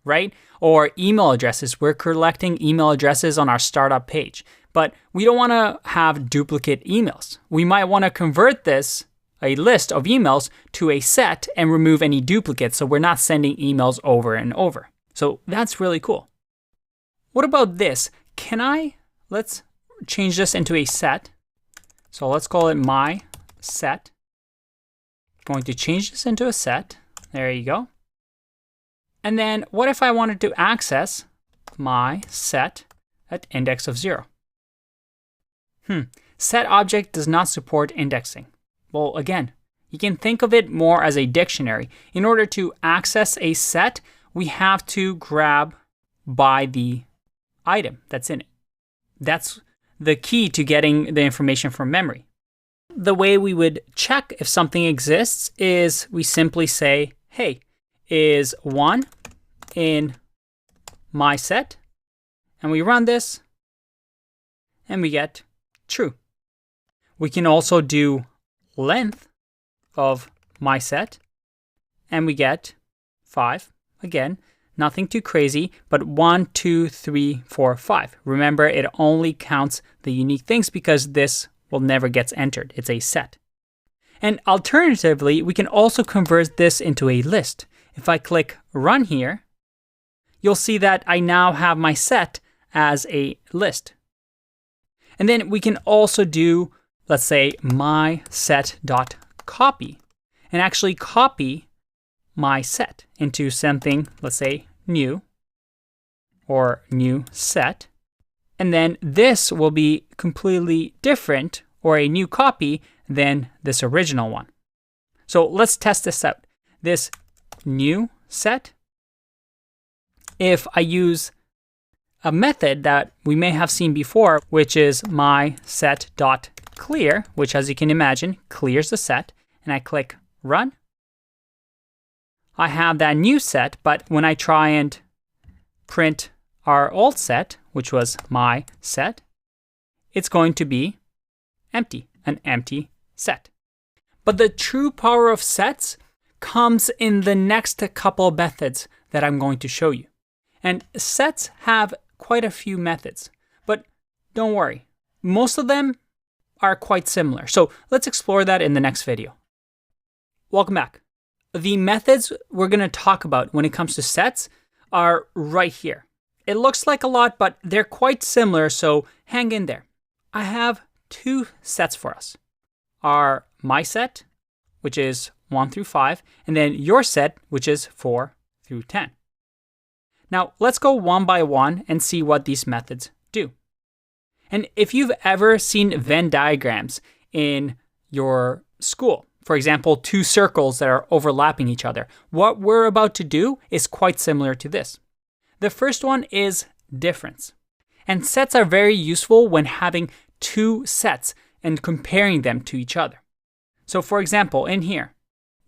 right? Or email addresses. We're collecting email addresses on our startup page, but we don't want to have duplicate emails. We might want to convert this, a list of emails, to a set and remove any duplicates so we're not sending emails over and over. So that's really cool. What about this? Let's change this into a set. So let's call it my set. Going to change this into a set. There you go. And then what if I wanted to access my set at index of 0? Set object does not support indexing. Well, again, you can think of it more as a dictionary. In order to access a set, we have to grab by the item that's in it. That's the key to getting the information from memory. The way we would check if something exists is we simply say, hey, is 1 in my set? And we run this, and we get true. We can also do length of my set, and we get 5. Again, nothing too crazy, but 1, 2, 3, 4, 5. Remember, it only counts the unique things because this will never get entered. It's a set. And alternatively, we can also convert this into a list. If I click run here, you'll see that I now have my set as a list. And then we can also do, let's say, my set.copy, and actually copy my set into something, let's say, new, or new set. And then this will be completely different, or a new copy, than this original one. So let's test this out. This new set, if I use a method that we may have seen before, which is my set.clear, which, as you can imagine, clears the set, and I click run, I have that new set, but when I try and print our old set, which was my set, it's going to be empty, an empty set. But the true power of sets comes in the next couple of methods that I'm going to show you. And sets have quite a few methods, but don't worry, most of them are quite similar. So let's explore that in the next video. Welcome back. The methods we're going to talk about when it comes to sets are right here. It looks like a lot, but they're quite similar, so hang in there. I have two sets for us. Our my set, which is 1 through 5, and then your set, which is 4 through 10. Now, let's go one by one and see what these methods do. And if you've ever seen Venn diagrams in your school, for example, two circles that are overlapping each other, what we're about to do is quite similar to this. The first one is difference. And sets are very useful when having two sets and comparing them to each other. So for example, in here,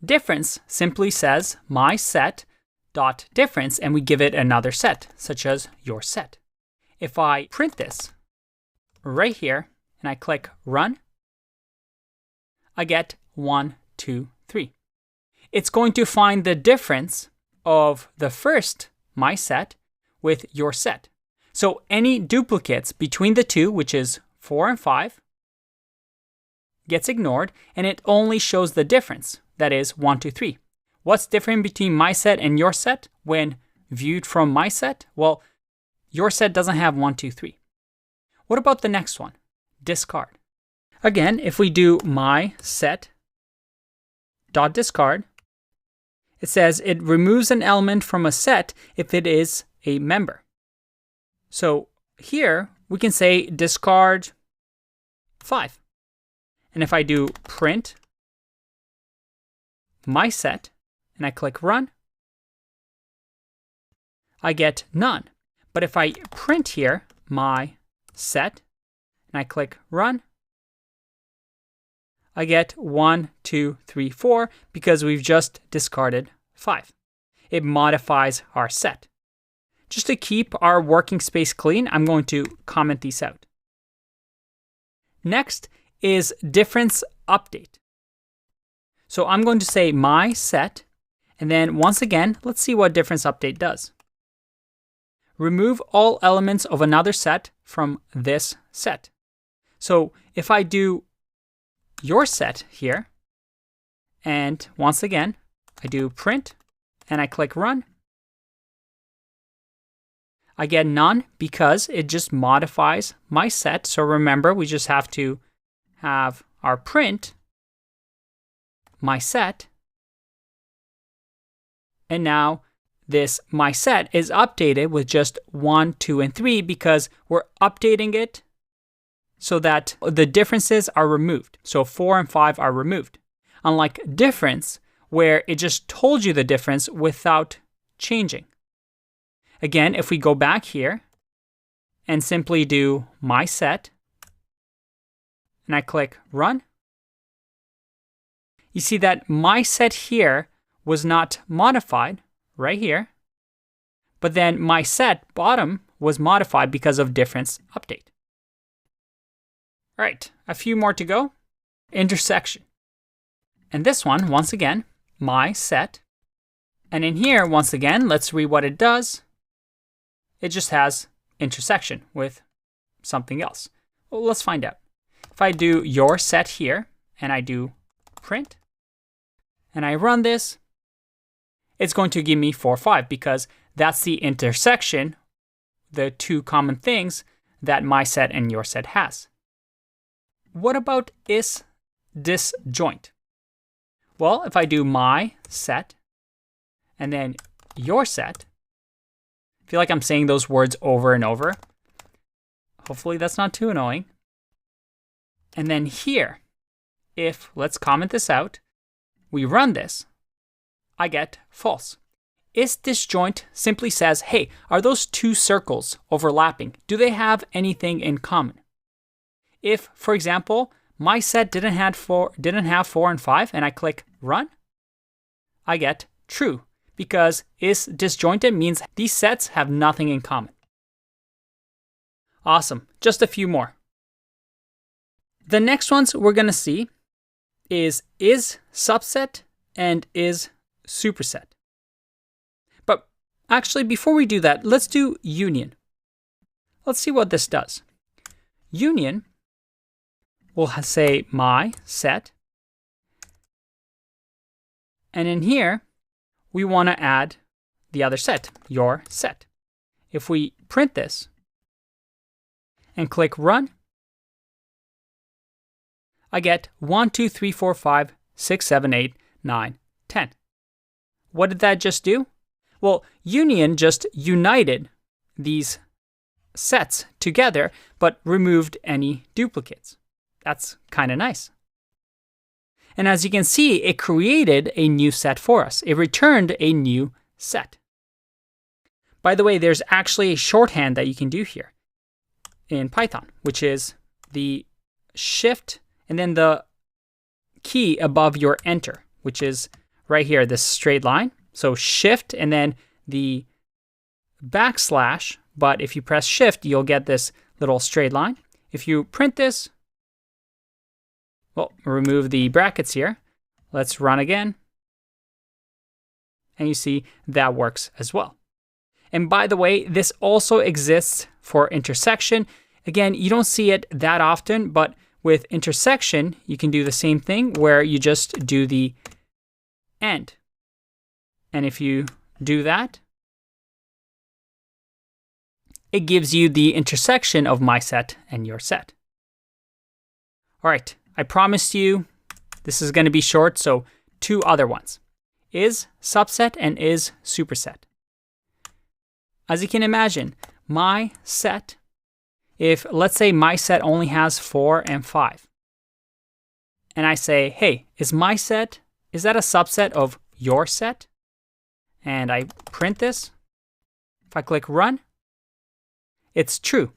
difference simply says my set dot difference, and we give it another set, such as your set. If I print this right here and I click run, I get 1, 2, 3. It's going to find the difference of the first my set with your set. So any duplicates between the two, which is 4 and 5, gets ignored, and it only shows the difference, that is 1, 2, 3. What's different between my set and your set when viewed from my set? Well, your set doesn't have 1, 2, 3. What about the next one? Discard. Again, if we do my set dot discard, it says it removes an element from a set if it is a member. So here we can say discard 5. And if I do print my set and I click run, I get none. But if I print here my set and I click run, I get 1, 2, 3, 4 because we've just discarded 5. It modifies our set. Just to keep our working space clean, I'm going to comment these out. Next is difference update. So I'm going to say my set, and then once again, let's see what difference update does. Remove all elements of another set from this set. So if I do your set here, and once again, I do print, and I click run, I get none because it just modifies my set. So remember, we just have to have our print my set, and now this my set is updated with just 1, 2, and 3 because we're updating it so that the differences are removed. So 4 and 5 are removed. Unlike difference, where it just told you the difference without changing. Again, if we go back here and simply do my set, and I click run, you see that my set here was not modified right here, but then my set bottom was modified because of difference update. All right, a few more to go. Intersection. And this one, once again, my set. And in here, once again, let's read what it does. It just has intersection with something else. Well, let's find out. If I do your set here, and I do print, and I run this, it's going to give me 4, 5 because that's the intersection, the two common things that my set and your set has. what about is disjoint? Well, if I do my set and then your set, I feel like I'm saying those words over and over. Hopefully that's not too annoying. And then here, if, let's comment this out, we run this, I get false. Is disjoint simply says, hey, are those two circles overlapping? Do they have anything in common? If, for example, my set didn't have 4 and 5, and I click run, I get true, because is disjointed means these sets have nothing in common. Awesome, just a few more. The next ones we're going to see is subset and is superset. But actually, before we do that, let's do union. Let's see what this does. Union will say my set. And in here, we want to add the other set, your set. If we print this and click run, I get 1, 2, 3, 4, 5, 6, 7, 8, 9, 10. What did that just do? Well, union just united these sets together, but removed any duplicates. That's kind of nice. And as you can see, it created a new set for us. It returned a new set. By the way, there's actually a shorthand that you can do here in Python, which is the shift and then the key above your enter, which is right here, this straight line. So shift and then the backslash, but if you press shift, you'll get this little straight line. If you print this, well, remove the brackets here. Let's run again. And you see that works as well. And by the way, this also exists for intersection. Again, you don't see it that often, but with intersection, you can do the same thing where you just do the end. And if you do that, it gives you the intersection of my set and your set. All right, I promised you this is going to be short, so 2 other ones. Is subset and is superset. As you can imagine, my set, if let's say my set only has 4 and 5, and I say, hey, is my set, is that a subset of your set? And I print this. If I click run, it's true.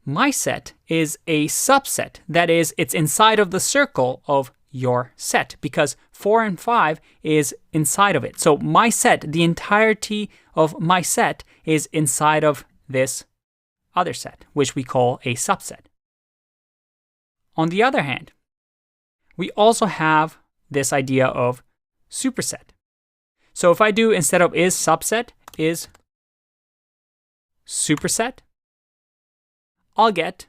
My set is a subset. That is, it's inside of the circle of your set because 4 and 5 is inside of it. So my set, the entirety of my set is inside of this other set, which we call a subset. On the other hand, we also have this idea of superset. So if I do, instead of is subset, is superset, I'll get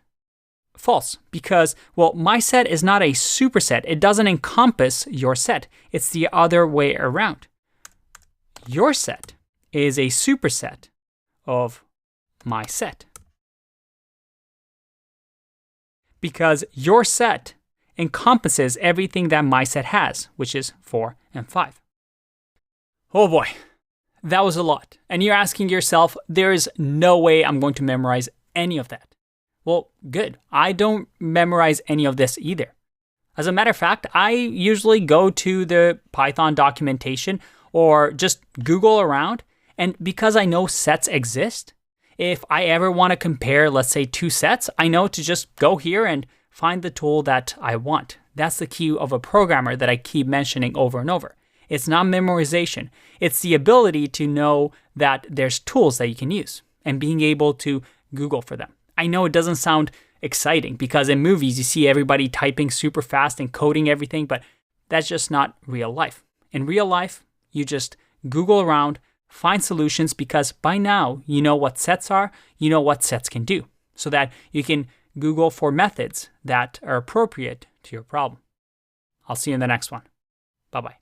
false because, well, my set is not a superset. It doesn't encompass your set. It's the other way around. Your set is a superset of my set. Because your set encompasses everything that my set has, which is 4 and 5. Oh boy, that was a lot. And you're asking yourself, there is no way I'm going to memorize any of that. Well, good. I don't memorize any of this either. As a matter of fact, I usually go to the Python documentation or just Google around. And because I know sets exist, if I ever want to compare, let's say, 2 sets, I know to just go here and find the tool that I want. That's the key of a programmer that I keep mentioning over and over. It's not memorization. It's the ability to know that there's tools that you can use and being able to Google for them. I know it doesn't sound exciting because in movies you see everybody typing super fast and coding everything, but that's just not real life. In real life, you just Google around, find solutions because by now you know what sets are, you know what sets can do, so that you can Google for methods that are appropriate to your problem. I'll see you in the next one. Bye-bye.